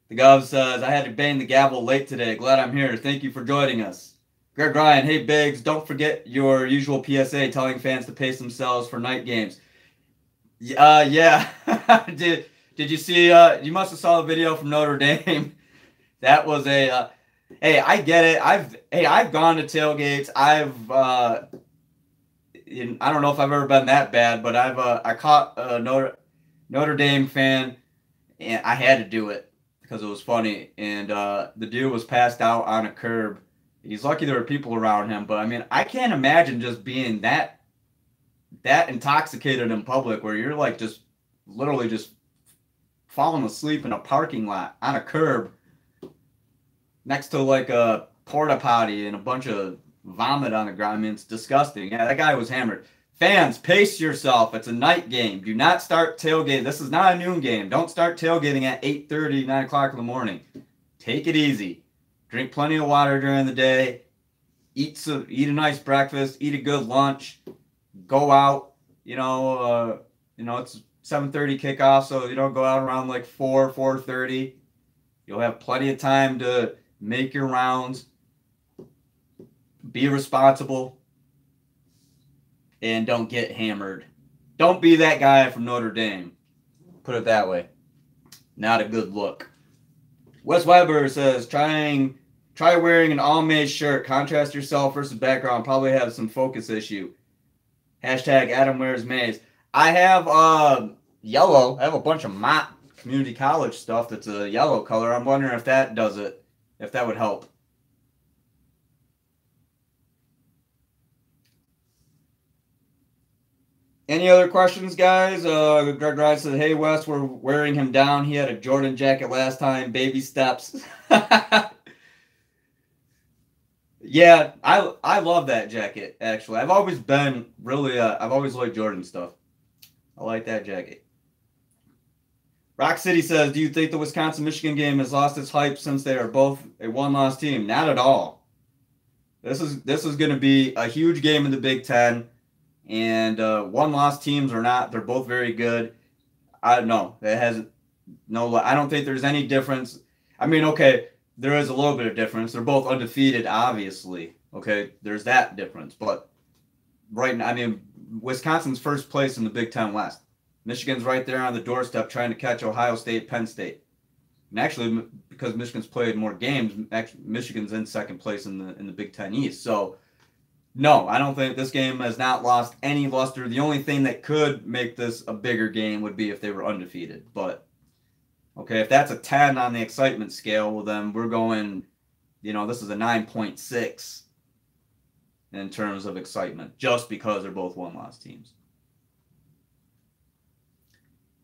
The Gov says, "I had to bang the gavel late today. Glad I'm here. Thank you for joining us." Greg Ryan, "Hey Biggs, don't forget your usual PSA telling fans to pace themselves for night games." Yeah. Did you see? You must have saw the video from Notre Dame. That was a. Hey, I get it. I've gone to tailgates. I don't know if I've ever been that bad, but I caught a Notre Dame fan, and I had to do it because it was funny. And the dude was passed out on a curb. He's lucky there were people around him, but I mean, I can't imagine just being that intoxicated in public where you're like just literally just falling asleep in a parking lot on a curb next to like a porta potty and a bunch of vomit on the ground. I mean, it's disgusting. Yeah, that guy was hammered. Fans, pace yourself. It's a night game. Do not start tailgating. This is not a noon game. Don't start tailgating at 8:30, 9 o'clock in the morning. Take it easy. Drink plenty of water during the day. Eat a nice breakfast. Eat a good lunch. Go out. It's 7:30 kickoff, so go out around like 4:30. You'll have plenty of time to make your rounds. Be responsible. And don't get hammered. Don't be that guy from Notre Dame. Put it that way. Not a good look. Wes Weber says, try wearing an all maize shirt. Contrast yourself versus background. Probably have some focus issue. Hashtag Adam wears maize. I have yellow. I have a bunch of Mott Community College stuff that's a yellow color. I'm wondering if that does it. If that would help. Any other questions, guys? Greg Ryan said, "Hey, Wes, we're wearing him down. He had a Jordan jacket last time. Baby steps." Yeah, I love that jacket, actually. I've always been really, I've always liked Jordan stuff. I like that jacket. Rock City says, "Do you think the Wisconsin-Michigan game has lost its hype since they are both a one-loss team?" Not at all. This is going to be a huge game in the Big Ten. And one-loss teams are not. They're both very good. I don't think there's any difference. I mean, okay, there is a little bit of difference. They're both undefeated, obviously. Okay, there's that difference. But right now, I mean, Wisconsin's first place in the Big Ten West. Michigan's right there on the doorstep trying to catch Ohio State, Penn State. And actually, because Michigan's played more games, Michigan's in second place in the Big Ten East. So, no, I don't think this game has not lost any luster. The only thing that could make this a bigger game would be if they were undefeated. But, okay, if that's a 10 on the excitement scale, well, then we're going, this is a 9.6 in terms of excitement, just because they're both one-loss teams.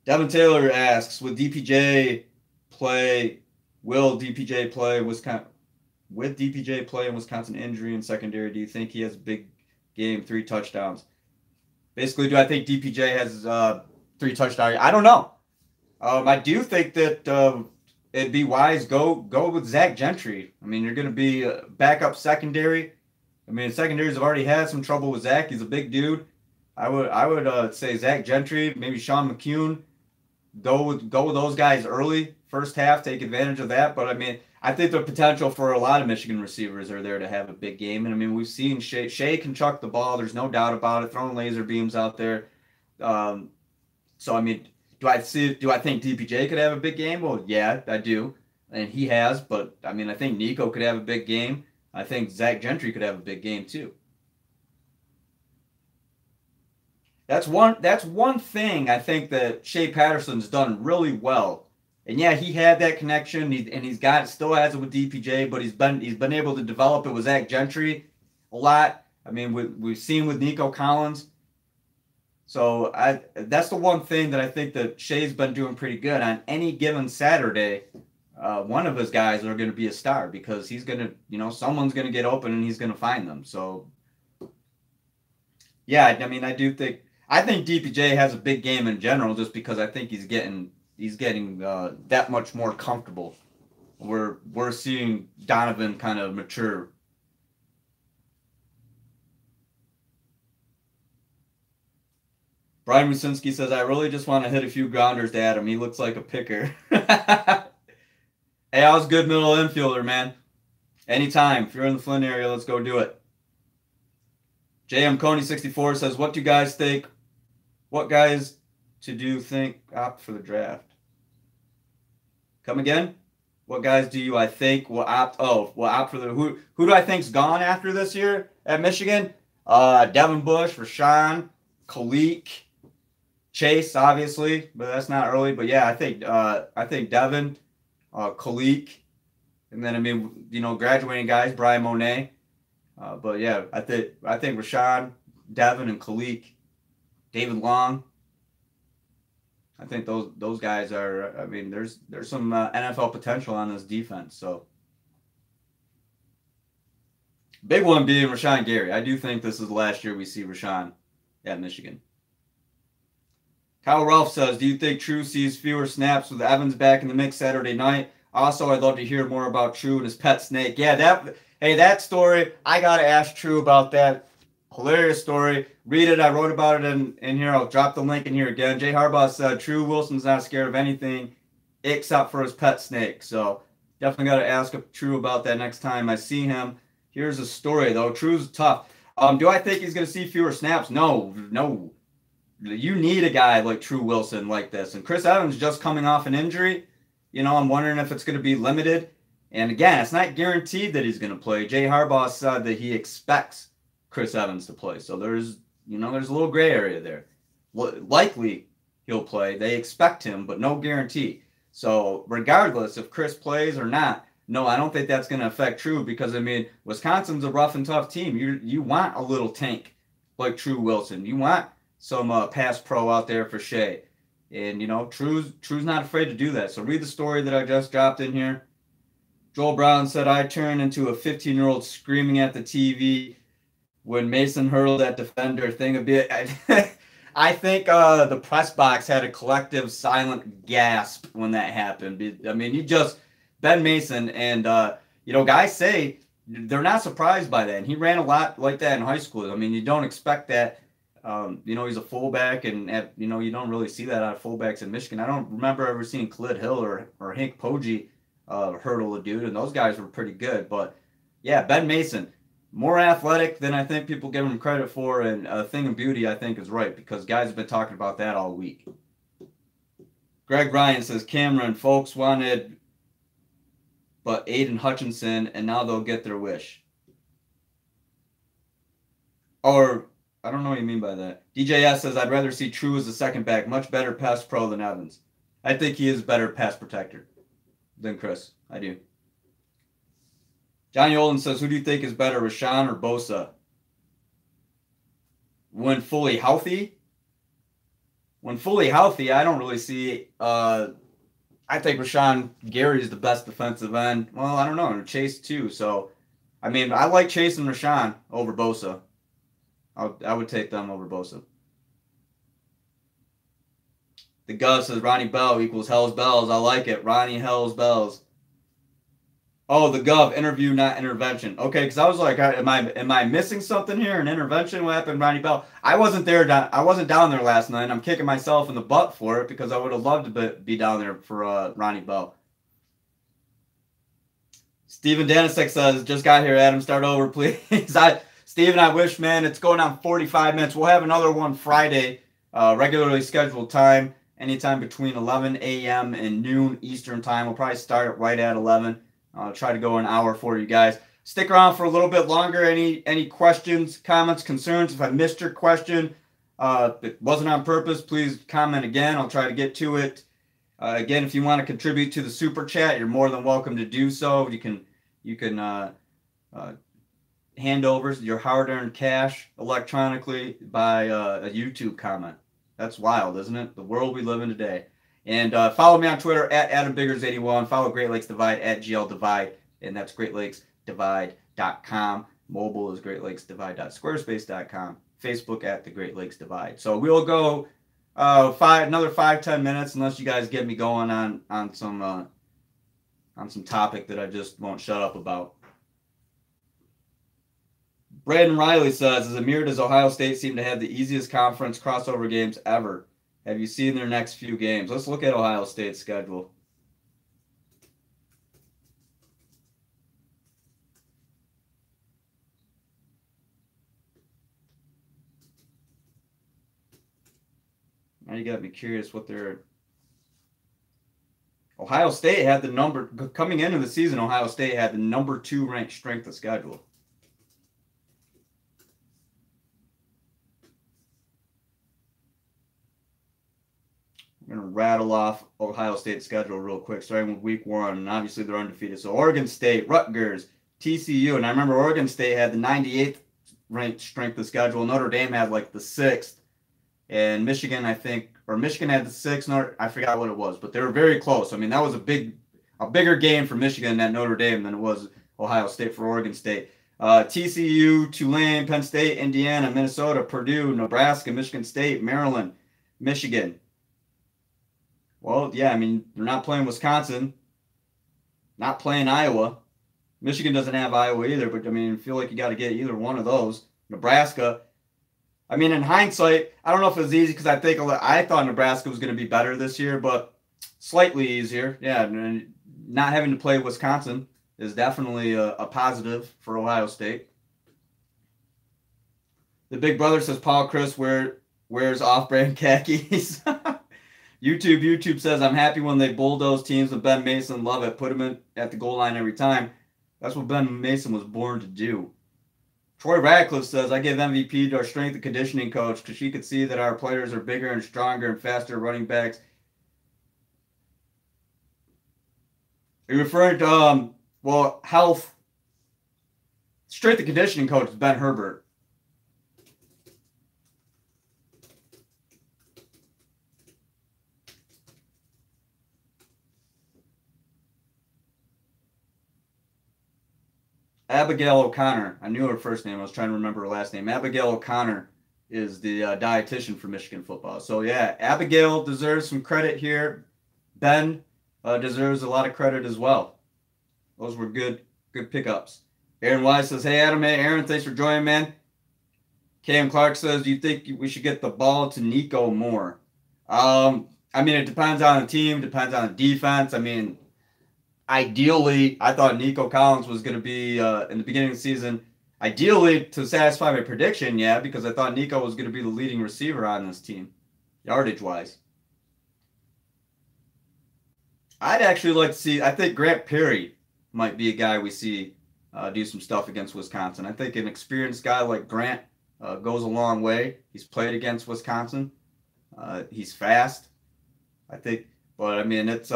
Devin Taylor asks, will DPJ play Wisconsin? With DPJ play and Wisconsin injury and secondary, do you think he has a big game, 3 touchdowns? Basically, do I think DPJ has 3 touchdowns? I don't know. I do think that it'd be wise go with Zach Gentry. I mean, you're going to be backup secondary. I mean, secondaries have already had some trouble with Zach. He's a big dude. I would say Zach Gentry, maybe Sean McCune. Go with those guys early, first half, take advantage of that. But I mean, I think the potential for a lot of Michigan receivers are there to have a big game. And I mean, we've seen Shea can chuck the ball. There's no doubt about it. Throwing laser beams out there. So I mean, do I think DPJ could have a big game? Well, yeah, I do, and he has. But I mean, I think Nico could have a big game. I think Zach Gentry could have a big game too. That's one thing I think that Shea Patterson's done really well. And yeah, he had that connection, and he's still has it with DPJ, but he's been able to develop it with Zach Gentry a lot. I mean, we've seen with Nico Collins. So that's the one thing that I think that Shea's been doing pretty good. On any given Saturday, one of his guys are going to be a star because he's going to, someone's going to get open and he's going to find them. So yeah, I mean, I think DPJ has a big game in general just because I think he's getting that much more comfortable. We're seeing Donovan kind of mature. Brian Musinski says, I really just want to hit a few grounders to Adam. He looks like a picker. Hey, I was a good middle infielder, man. Anytime. If you're in the Flint area, let's go do it. JM Coney 64 says, what do you guys think? What guys think opt for the draft? Come again? What guys I think will opt for the who do I think's gone after this year at Michigan? Devin Bush, Rashawn, Kalik, Chase, obviously, but that's not early. But yeah, I think Devin, Kalik, and then I mean, graduating guys, Brian Monet. But yeah, I think Rashawn, Devin, and Kalik, David Long. I think those guys are. I mean, there's some NFL potential on this defense. So big one being Rashawn Gary. I do think this is the last year we see Rashawn at Michigan. Kyle Ralph says, do you think Tru sees fewer snaps with Evans back in the mix Saturday night? Also, I'd love to hear more about Tru and his pet snake. Yeah, that story, I got to ask Tru about that. Hilarious story. Read it. I wrote about it in here. I'll drop the link in here again. Jay Harbaugh said Tru Wilson's not scared of anything except for his pet snake. So definitely got to ask Tru about that next time I see him. Here's a story, though. Tru's tough. Do I think he's going to see fewer snaps? No. You need a guy like Tru Wilson like this. And Chris Evans just coming off an injury. I'm wondering if it's going to be limited. And again, it's not guaranteed that he's going to play. Jay Harbaugh said that he expects Chris Evans to play. So there's a little gray area there. Likely he'll play. They expect him, but no guarantee. So regardless if Chris plays or not, no, I don't think that's going to affect Tru because, I mean, Wisconsin's a rough and tough team. You want a little tank like Tru Wilson. You want some pass pro out there for Shea. And, Tru's not afraid to do that. So read the story that I just dropped in here. Joel Brown said, I turned into a 15-year-old screaming at the TV when Mason hurled that defender thing a bit. I think the press box had a collective silent gasp when that happened. I mean, Ben Mason and, guys say they're not surprised by that. And he ran a lot like that in high school. I mean, you don't expect that. He's a fullback, and you don't really see that out of fullbacks in Michigan. I don't remember ever seeing Khalid Hill or Hank Poggi hurdle a dude, and those guys were pretty good. But yeah, Ben Mason, more athletic than I think people give him credit for, and a thing of beauty I think is right because guys have been talking about that all week. Greg Ryan says Cameron folks wanted but Aiden Hutchinson, and now they'll get their wish. Or I don't know what you mean by that. DJS says, I'd rather see Tru as a second back. Much better pass pro than Evans. I think he is a better pass protector than Chris. I do. Johnny Olden says, who do you think is better, Rashawn or Bosa? When fully healthy? I don't really see... I think Rashawn Gary is the best defensive end. Well, I don't know. Chase, too. So, I mean, I like Chase and Rashawn over Bosa. I would take them over Bosa. The Gov says Ronnie Bell equals Hell's Bells. I like it. Ronnie Hell's Bells. Oh, the Gov, interview, not intervention. Okay, because I was like, am I missing something here? An intervention? What happened, Ronnie Bell? I wasn't down there last night. I'm kicking myself in the butt for it because I would have loved to be down there for Ronnie Bell. Steven Danisek says, just got here, Adam. Start over, please. Steven, I wish, man, it's going on 45 minutes. We'll have another one Friday, regularly scheduled time, anytime between 11 a.m. and noon Eastern time. We'll probably start right at 11. I'll try to go an hour for you guys. Stick around for a little bit longer. Any questions, comments, concerns? If I missed your question, it wasn't on purpose, please comment again. I'll try to get to it. Again, if you want to contribute to the super chat, you're more than welcome to do so. You can hand over your hard-earned cash electronically by a YouTube comment. That's wild, isn't it? The world we live in today. And follow me on Twitter at AdamBiggers81. Follow Great Lakes Divide at GL Divide, and that's GreatLakesDivide.com. Mobile is GreatLakesDivide.squarespace.com. Facebook at the Great Lakes Divide. So we'll go another 5-10 minutes, unless you guys get me going on some topic that I just won't shut up about. Brandon Riley says, as Amir, does Ohio State seem to have the easiest conference crossover games ever? Have you seen their next few games? Let's look at Ohio State's schedule. Now you got me curious what their... Ohio State had the number... Coming into the season, Ohio State had the number 2 ranked strength of schedule. I'm going to rattle off Ohio State's schedule real quick, starting with week 1. And obviously, they're undefeated. So, Oregon State, Rutgers, TCU. And I remember Oregon State had the 98th ranked strength of schedule. Notre Dame had like the 6th. And Michigan, I think, or Michigan had the 6th. I forgot what it was, but they were very close. I mean, that was a bigger game for Michigan at Notre Dame than it was Ohio State for Oregon State. TCU, Tulane, Penn State, Indiana, Minnesota, Purdue, Nebraska, Michigan State, Maryland, Michigan. Well, yeah, I mean, they're not playing Wisconsin, not playing Iowa. Michigan doesn't have Iowa either, but I mean, I feel like you got to get either one of those. Nebraska. I mean, in hindsight, I don't know if it was easy because I thought Nebraska was going to be better this year, but slightly easier. Yeah, and not having to play Wisconsin is definitely a positive for Ohio State. The big brother says Paul Chris wears off-brand khakis. YouTube says, I'm happy when they bulldoze teams with Ben Mason. Love it. Put him at the goal line every time. That's what Ben Mason was born to do. Troy Radcliffe says, I give MVP to our strength and conditioning coach because she could see that our players are bigger and stronger and faster running backs. Are you referring to, health? Strength and conditioning coach is Ben Herbert. Abigail O'Connor. I knew her first name. I was trying to remember her last name. Abigail O'Connor is the dietitian for Michigan football. So, yeah, Abigail deserves some credit here. Ben deserves a lot of credit as well. Those were good pickups. Aaron Wise says, hey, Adam. Hey, Aaron, thanks for joining, man. Cam Clark says, do you think we should get the ball to Nico more? I mean, it depends on the team, depends on the defense. I mean, ideally, I thought Nico Collins was going to be, in the beginning of the season, ideally, to satisfy my prediction, yeah, because I thought Nico was going to be the leading receiver on this team, yardage-wise. I'd actually like to see, I think Grant Perry might be a guy we see do some stuff against Wisconsin. I think an experienced guy like Grant goes a long way. He's played against Wisconsin. He's fast, I think. But, I mean, it's...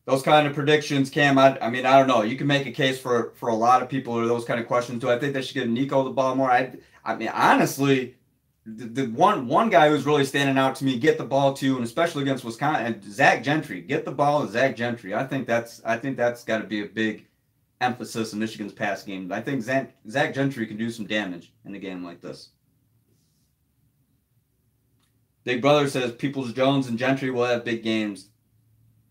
those kind of predictions, Cam, I mean, I don't know. You can make a case for a lot of people or those kind of questions. Do I think they should give Nico the ball more? I mean, honestly, the one guy who's really standing out to me, get the ball to, and especially against Wisconsin, and Zach Gentry. Get the ball to Zach Gentry. I think that's got to be a big emphasis in Michigan's pass game. I think Zach Gentry can do some damage in a game like this. Big Brother says Peoples-Jones and Gentry will have big games.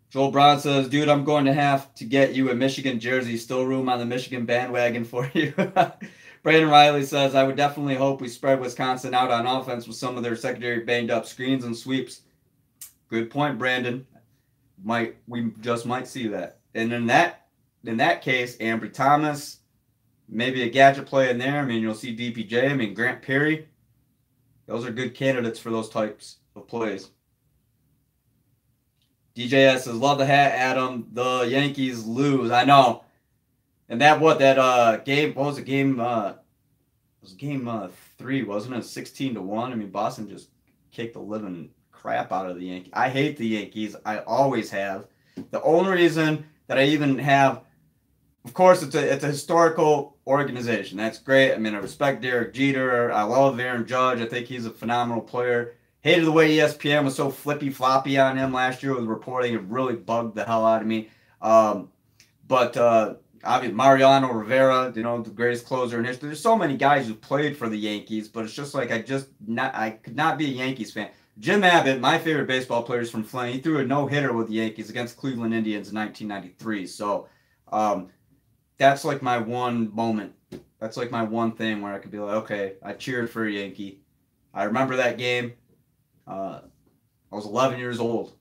Joel Brown says, dude, I'm going to have to get you a Michigan jersey. Still room on the Michigan bandwagon for you. Brandon Riley says, I would definitely hope we spread Wisconsin out on offense with some of their secondary banged up screens and sweeps. Good point, Brandon. We just might see that. And in that case, Ambry Thomas, maybe a gadget play in there. I mean, you'll see DPJ. I mean, Grant Perry. Those are good candidates for those types of plays. DJS says, love the hat, Adam. The Yankees lose. I know. And that game, what was it, game, it was game 3, wasn't it? 16-1. I mean, Boston just kicked the living crap out of the Yankees. I hate the Yankees. I always have. The only reason that I even have, of course, it's a historical organization. That's great. I mean, I respect Derek Jeter. I love Aaron Judge. I think he's a phenomenal player. Hated the way ESPN was so flippy-floppy on him last year with reporting. It really bugged the hell out of me. But obviously, Mariano Rivera, the greatest closer in history. There's so many guys who played for the Yankees, but it's just like I could not be a Yankees fan. Jim Abbott, my favorite baseball player, is from Flint. He threw a no-hitter with the Yankees against Cleveland Indians in 1993. So that's like my one moment. That's like my one thing where I could be like, okay, I cheered for a Yankee. I remember that game. I was 11 years old.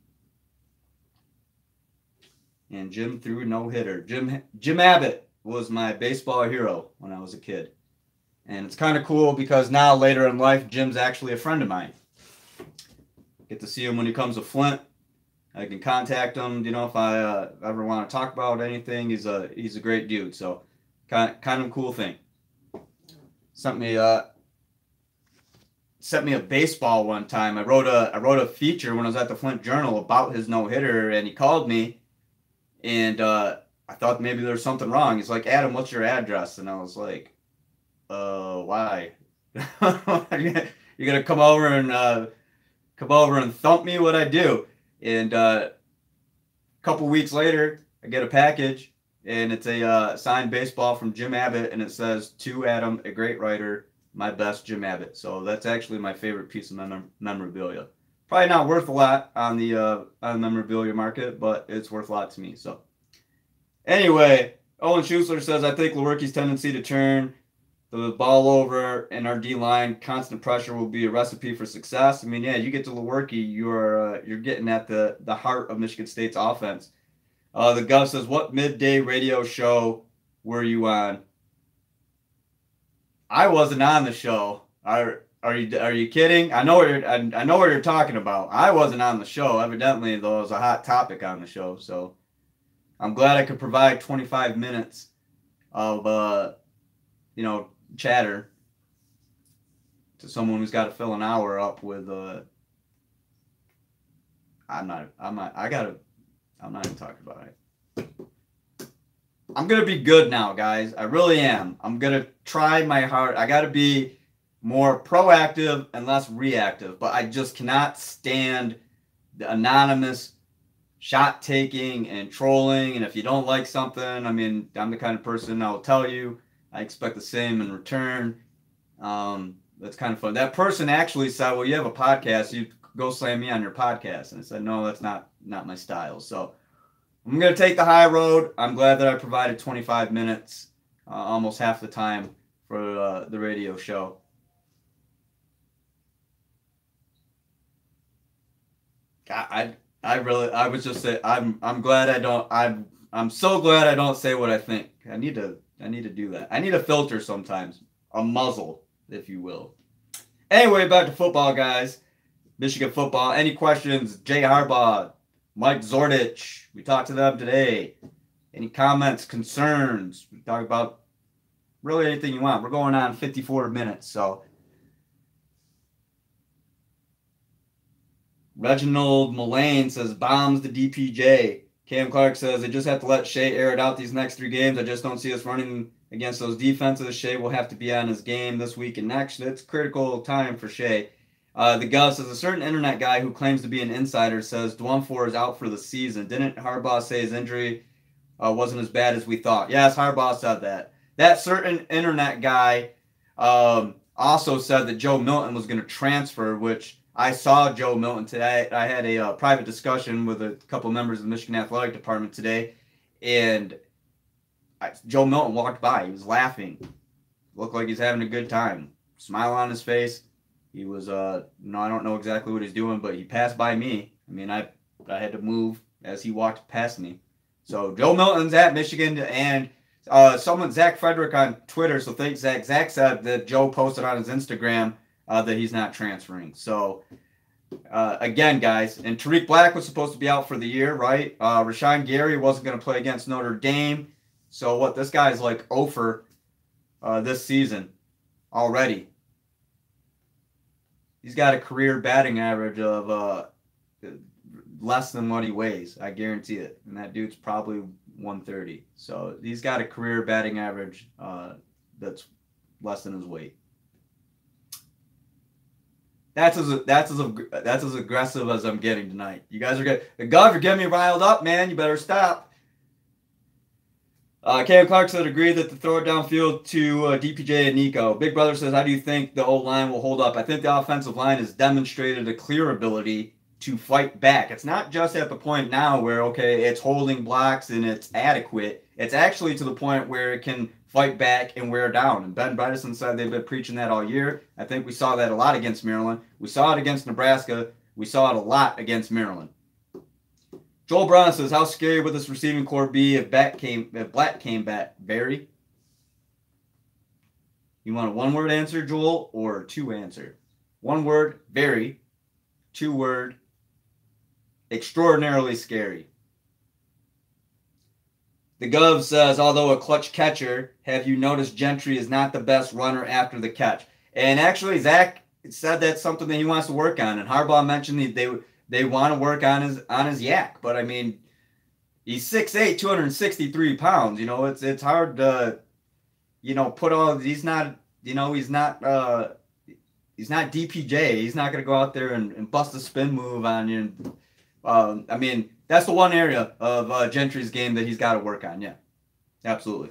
And Jim threw a no-hitter. Jim Abbott was my baseball hero when I was a kid. And it's kind of cool because now, later in life, Jim's actually a friend of mine. Get to see him when he comes to Flint. I can contact him, if I ever want to talk about anything. He's a great dude. So, kind of a cool thing. Sent me a baseball one time. I wrote a feature when I was at the Flint Journal about his no-hitter, and he called me. And I thought maybe there was something wrong. He's like, Adam, what's your address? And I was like, why? You're gonna come over and thump me? What I do? And a couple weeks later, I get a package, and it's a signed baseball from Jim Abbott, and it says, "To Adam, a great writer, my best, Jim Abbott." So that's actually my favorite piece of memorabilia. Probably not worth a lot on the memorabilia market, but it's worth a lot to me. So anyway, Owen Schuessler says, I think Lewerke's tendency to turn the ball over in our D-line, constant pressure will be a recipe for success. I mean, yeah, you get to Lewerke, you're getting at the heart of Michigan State's offense. The Gov says, what midday radio show were you on? I wasn't on the show. Are you kidding? I know what you're talking about. I wasn't on the show. Evidently, though, it was a hot topic on the show. So I'm glad I could provide 25 minutes of chatter to someone who's got to fill an hour up with I'm not even talking about it. I'm gonna be good now, guys. I really am. I'm gonna try my hard. I gotta be more proactive and less reactive, but I just cannot stand the anonymous shot taking and trolling. And if you don't like something, I mean, I'm the kind of person I'll tell you. I expect the same in return. That's kind of fun. That person actually said, well, you have a podcast, you go slam me on your podcast. And I said, no, that's not my style. So I'm going to take the high road. I'm glad that I provided 25 minutes, almost half the time for the radio show. I was just saying, I'm glad I don't, I'm so glad I don't say what I think. I need to do that. I need a filter sometimes, a muzzle, if you will. Anyway, back to football, guys. Michigan football. Any questions? Jay Harbaugh, Mike Zordich. We talked to them today. Any comments, concerns? We talk about really anything you want. We're going on 54 minutes, so. Reginald Mullane says, bombs the DPJ. Cam Clark says, they just have to let Shea air it out these next 3 games. I just don't see us running against those defenses. Shea will have to be on his game this week and next. It's critical time for Shea. The Gov says, a certain internet guy who claims to be an insider says Dwumfor is out for the season. Didn't Harbaugh say his injury wasn't as bad as we thought? Yes, Harbaugh said that. That certain internet guy also said that Joe Milton was going to transfer, which I saw Joe Milton today. I had a private discussion with a couple members of the Michigan Athletic Department today, and Joe Milton walked by. He was laughing. Looked like he's having a good time. Smile on his face. He was, I don't know exactly what he's doing, but he passed by me. I mean, I had to move as he walked past me. So Joe Milton's at Michigan, and Zach Frederick on Twitter, so thanks, Zach. Zach said that Joe posted on his Instagram that he's not transferring. So, again, guys, and Tariq Black was supposed to be out for the year, right? Rashawn Gary wasn't going to play against Notre Dame. So what? This guy's like over this season already. He's got a career batting average of less than what he weighs. I guarantee it. And that dude's probably 130. So he's got a career batting average that's less than his weight. That's as aggressive as I'm getting tonight. You guys are getting, Gov, you're getting me riled up, man. You better stop. Cam Clark said, agree that the throw it downfield to DPJ and Nico. Big Brother says, how do you think the O-line will hold up? I think the offensive line has demonstrated a clear ability to fight back. It's not just at the point now where, okay, it's holding blocks and it's adequate. It's actually to the point where it can fight back and wear down. And Ben Bredesen said they've been preaching that all year. I think we saw that a lot against Maryland. We saw it against Nebraska. We saw it a lot against Maryland. Joel Brown says, how scary would this receiving core be if Black came back? Very. You want a one-word answer, Joel, or a two-answer? One word, very. Two-word, extraordinarily scary. The Gov says, although a clutch catcher, have you noticed Gentry is not the best runner after the catch? And actually, Zach said that's something that he wants to work on. And Harbaugh mentioned they want to work on his yak. But, I mean, he's 6'8", 263 pounds. You know, it's hard to, you know, put all – he's not DPJ. He's not going to go out there and bust a spin move on you. I mean, that's the one area of Gentry's game that he's got to work on. Yeah, absolutely.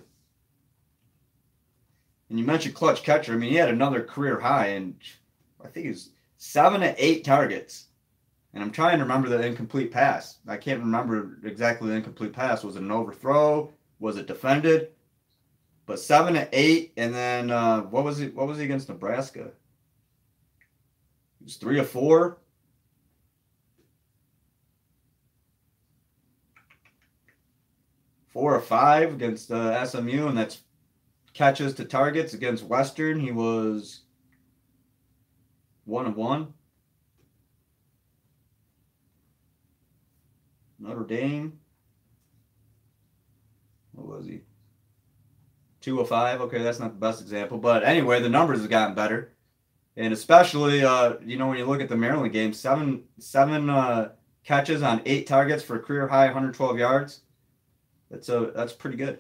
And you mentioned clutch catcher. I mean, he had another career high, and I think it was 7 to 8 targets. And I'm trying to remember the incomplete pass. I can't remember exactly the incomplete pass. Was it an overthrow? Was it defended? But 7 to 8, and then what was he against Nebraska? It was 3 or 4. 4 or 5 against SMU, and that's catches to targets. Against Western, he was 1 of 1. Notre Dame, what was he? 2 of 5. Okay, that's not the best example, but anyway, the numbers have gotten better, and especially you know, when you look at the Maryland game, seven catches on 8 targets for a career high 112 yards. That's pretty good.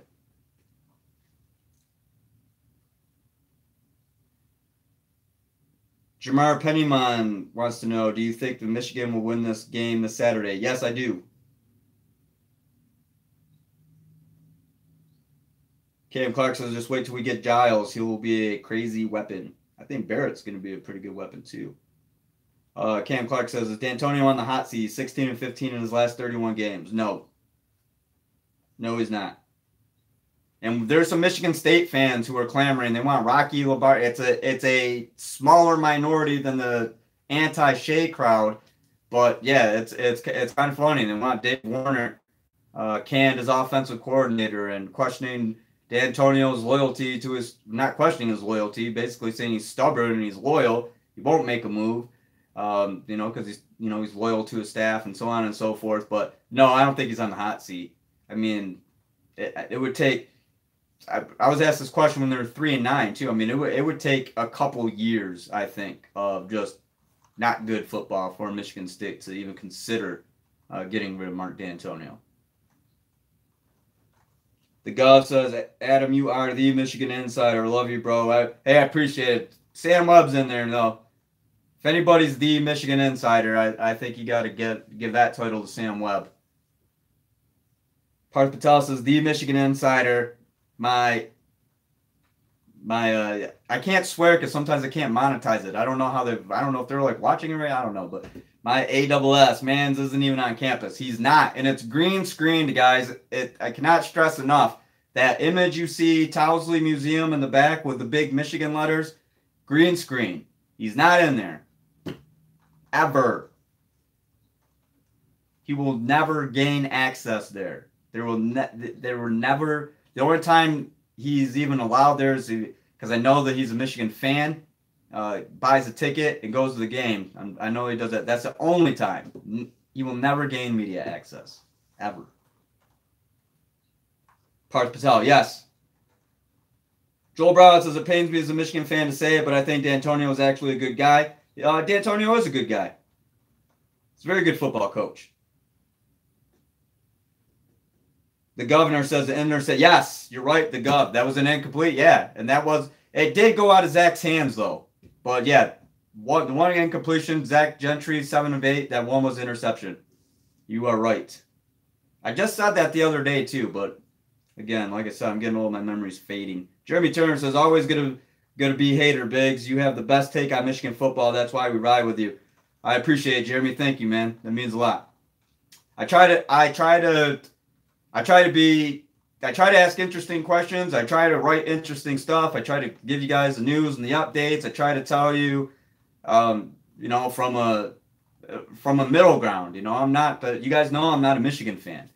Jamar Pennyman wants to know, do you think that Michigan will win this game this Saturday? Yes, I do. Cam Clark says, just wait till we get Giles. He will be a crazy weapon. I think Barrett's going to be a pretty good weapon, too. Cam Clark says, is D'Antonio on the hot seat? 16 and 15 in his last 31 games. No. No, he's not. And there's some Michigan State fans who are clamoring. They want Rocky Labar. It's a smaller minority than the anti-Shea crowd, but yeah, it's kind of funny. They want Dave Warner canned as offensive coordinator and questioning D'Antonio's loyalty to his, not questioning his loyalty, basically saying he's stubborn and he's loyal. He won't make a move, you know, because he's loyal to his staff and so on and so forth. But no, I don't think he's on the hot seat. I mean, it would take. I was asked this question when they were 3-9 too. I mean, it would take a couple years, I think, of just not good football for Michigan State to even consider getting rid of Mark D'Antonio. The Gov says, Adam, you are the Michigan insider. Love you, bro. I appreciate it. Sam Webb's in there, though. If anybody's the Michigan insider, I think you got to give that title to Sam Webb. Parth Patel says, the Michigan insider. I can't swear because sometimes I can't monetize it. I don't know if they're like watching it right. I don't know, but my ASS Mans isn't even on campus. He's not, and it's green screened, guys. I cannot stress enough that image you see, Towsley Museum in the back with the big Michigan letters, green screen. He's not in there. Ever. He will never gain access there. There were never. The only time he's even allowed there is because I know that he's a Michigan fan, buys a ticket and goes to the game. I know he does that. That's the only time. He will never gain media access, ever. Parth Patel, yes. Joel Brown says, it pains me as a Michigan fan to say it, but I think D'Antonio is actually a good guy. D'Antonio is a good guy. He's a very good football coach. The governor says, the inner said, yes, you're right, the gov. That was an incomplete, yeah. And it did go out of Zach's hands, though. But, yeah, the one incompletion, Zach Gentry, 7 of 8, that one was interception. You are right. I just said that the other day, too, but, again, like I said, I'm getting old, my memory's fading. Jeremy Turner says, always gonna be hater, Biggs. You have the best take on Michigan football. That's why we ride with you. I appreciate it, Jeremy. Thank you, man. That means a lot. I try to ask interesting questions. I try to write interesting stuff. I try to give you guys the news and the updates. I try to tell you, from a middle ground. I'm not. You guys know I'm not a Michigan fan,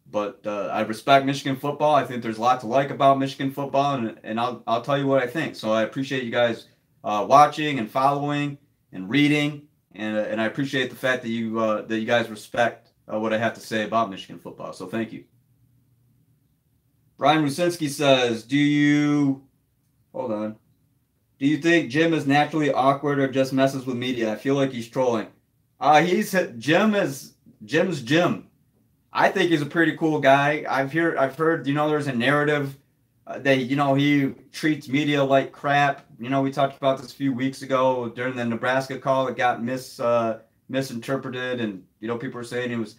but I respect Michigan football. I think there's a lot to like about Michigan football, and I'll tell you what I think. So I appreciate you guys watching and following and reading, and I appreciate the fact that you guys respect what I have to say about Michigan football. So thank you. Brian Rusinski says, do you think Jim is naturally awkward or just messes with media? I feel like he's trolling. Jim's Jim. I think he's a pretty cool guy. I've heard, there's a narrative that, he treats media like crap. We talked about this a few weeks ago during the Nebraska call. It got misinterpreted, and, people were saying he was,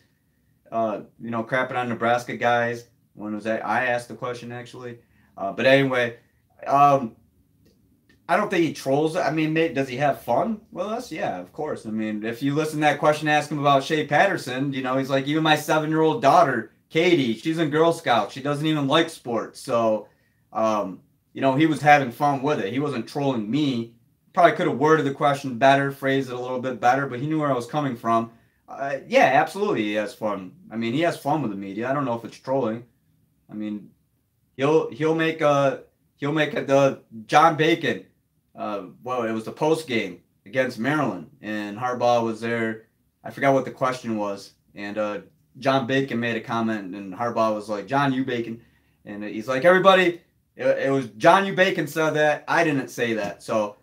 crapping on Nebraska guys. When was that? I asked the question, actually. But anyway, I don't think he trolls. I mean, does he have fun with us? Yeah, of course. I mean, if you listen to that question, ask him about Shea Patterson, he's like, even my 7-year-old daughter, Katie, she's in Girl Scouts. She doesn't even like sports. So, he was having fun with it. He wasn't trolling me. Probably could have worded the question better, phrased it a little bit better, but he knew where I was coming from. Yeah, absolutely, he has fun. I mean, he has fun with the media. I don't know if it's trolling. I mean, he'll make the John Bacon. It was the post game against Maryland, and Harbaugh was there. I forgot what the question was, and John Bacon made a comment, and Harbaugh was like, "John, you Bacon," and he's like, "Everybody, it was John, you Bacon said that. I didn't say that." So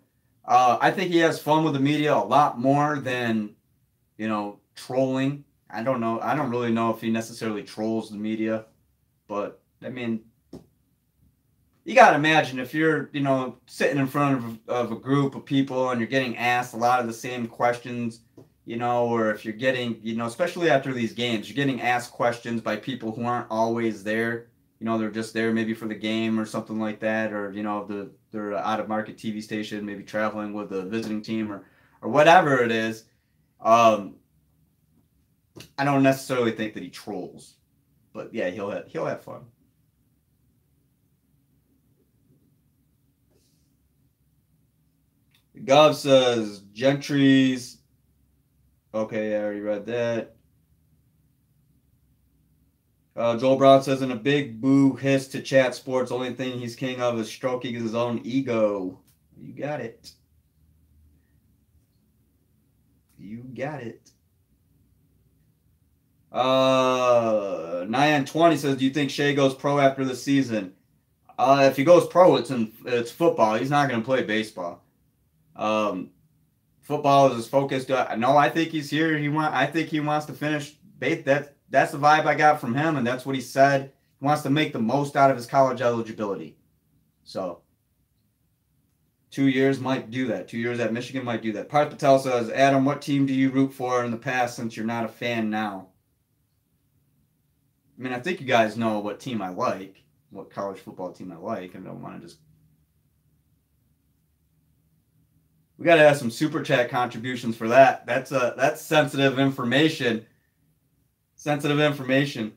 I think he has fun with the media a lot more than trolling. I don't know. I don't really know if he necessarily trolls the media. But, I mean, you got to imagine if you're, sitting in front of a group of people and you're getting asked a lot of the same questions, or if you're getting, especially after these games, you're getting asked questions by people who aren't always there. They're just there maybe for the game or something like that, or, they're out-of-market TV station, maybe traveling with a visiting team or whatever it is. I don't necessarily think that he trolls. But yeah, he'll have fun. Gov says Gentry's. Okay, I already read that. Joel Brown says, in a big boo hiss to chat sports, only thing he's king of is stroking his own ego. You got it. You got it. Nyan 20 says, do you think Shea goes pro after the season? If he goes pro, it's football. He's not going to play baseball. Football is his focus. No, I think he's here. I think he wants to finish. That's the vibe I got from him, and that's what he said. He wants to make the most out of his college eligibility. So 2 years might do that. 2 years at Michigan might do that. Parth Patel says, Adam, what team do you root for in the past since you're not a fan now? I mean, I think you guys know what team I like, what college football team I like, and I don't want to just... We got to have some super chat contributions for that. That's sensitive information. Sensitive information.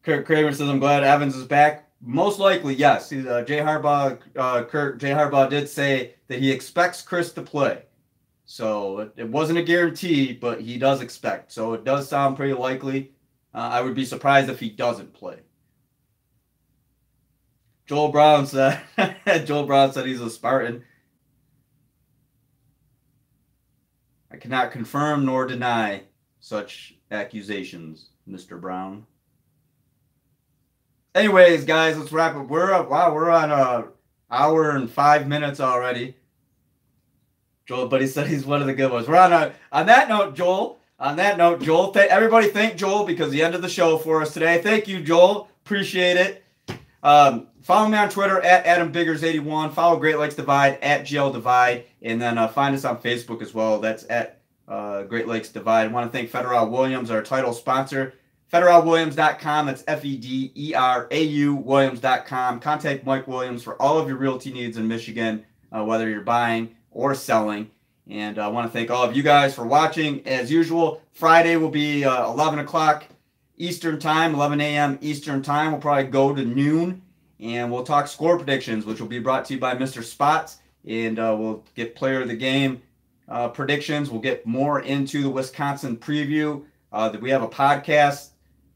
Kurt Kramer says, I'm glad Evans is back. Most likely, yes. Jay Harbaugh did say that he expects Chris to play. So it wasn't a guarantee, but he does expect. So it does sound pretty likely. I would be surprised if he doesn't play. Joel Brown said he's a Spartan. I cannot confirm nor deny such accusations, Mr. Brown. Anyways, guys, let's wrap up. We're on a hour and 5 minutes already. Joel, but he said he's one of the good ones. We're on that note, Joel. Everybody thank Joel because he ended the show for us today. Thank you, Joel. Appreciate it. Follow me on Twitter at AdamBiggers81. Follow Great Lakes Divide at GL Divide. And then find us on Facebook as well. That's at Great Lakes Divide. I want to thank Federal Williams, our title sponsor. FederalWilliams.com. That's FEDERAU Williams.com. Contact Mike Williams for all of your realty needs in Michigan, whether you're buying or selling. And I want to thank all of you guys for watching. As usual, Friday will be 11 o'clock Eastern Time, 11 a.m. Eastern Time. We'll probably go to noon, and we'll talk score predictions, which will be brought to you by Mr. Spots. And we'll get player of the game predictions. We'll get more into the Wisconsin preview. We have a podcast.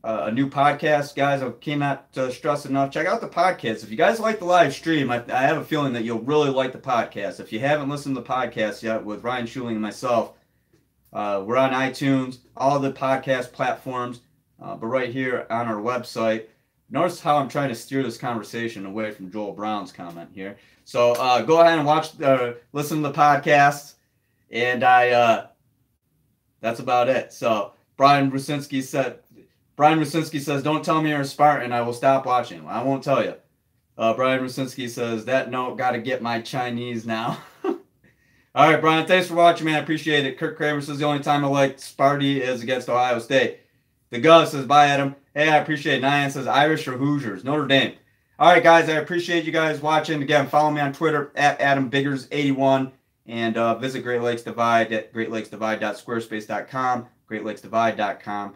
A new podcast, guys. I cannot stress enough. Check out the podcast. If you guys like the live stream, I have a feeling that you'll really like the podcast. If you haven't listened to the podcast yet with Ryan Schuling and myself, we're on iTunes, all the podcast platforms, but right here on our website. Notice how I'm trying to steer this conversation away from Joel Brown's comment here. So go ahead and listen to the podcast, and that's about it. So Brian Rusinski says, don't tell me you're a Spartan. I will stop watching. I won't tell you. Brian Rusinski says, that note, got to get my Chinese now. All right, Brian, thanks for watching, man. I appreciate it. Kirk Kramer says, the only time I like Sparty is against Ohio State. The Gov says, bye, Adam. Hey, I appreciate it. Nyan says, Irish or Hoosiers? Notre Dame. All right, guys, I appreciate you guys watching. Again, follow me on Twitter at AdamBiggers81 and visit Great Lakes Divide at greatlakesdivide.squarespace.com, greatlakesdivide.com.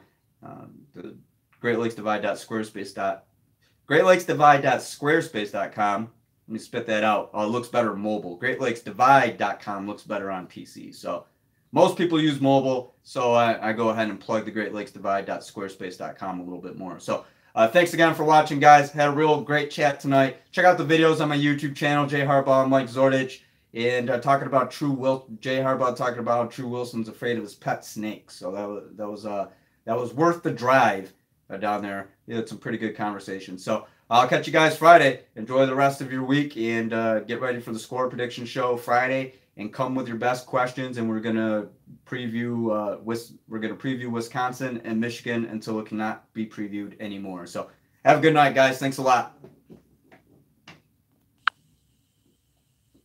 greatlakesdivide.squarespace.com. Let me spit that out. It looks better mobile. greatlakesdivide.com looks better on PC. So most people use mobile, so I go ahead and plug the greatlakesdivide.squarespace.com a little bit more. So thanks again for watching, guys. Had a real great chat tonight. Check out the videos on my YouTube channel, Jay Harbaugh, Mike Zordich, and talking about Jay Harbaugh talking about how Tru Wilson's afraid of his pet snakes. So that was worth the drive down there. We had some pretty good conversations. So I'll catch you guys Friday. Enjoy the rest of your week and get ready for the score prediction show Friday. And come with your best questions. And we're gonna preview Wisconsin and Michigan until it cannot be previewed anymore. So have a good night, guys. Thanks a lot.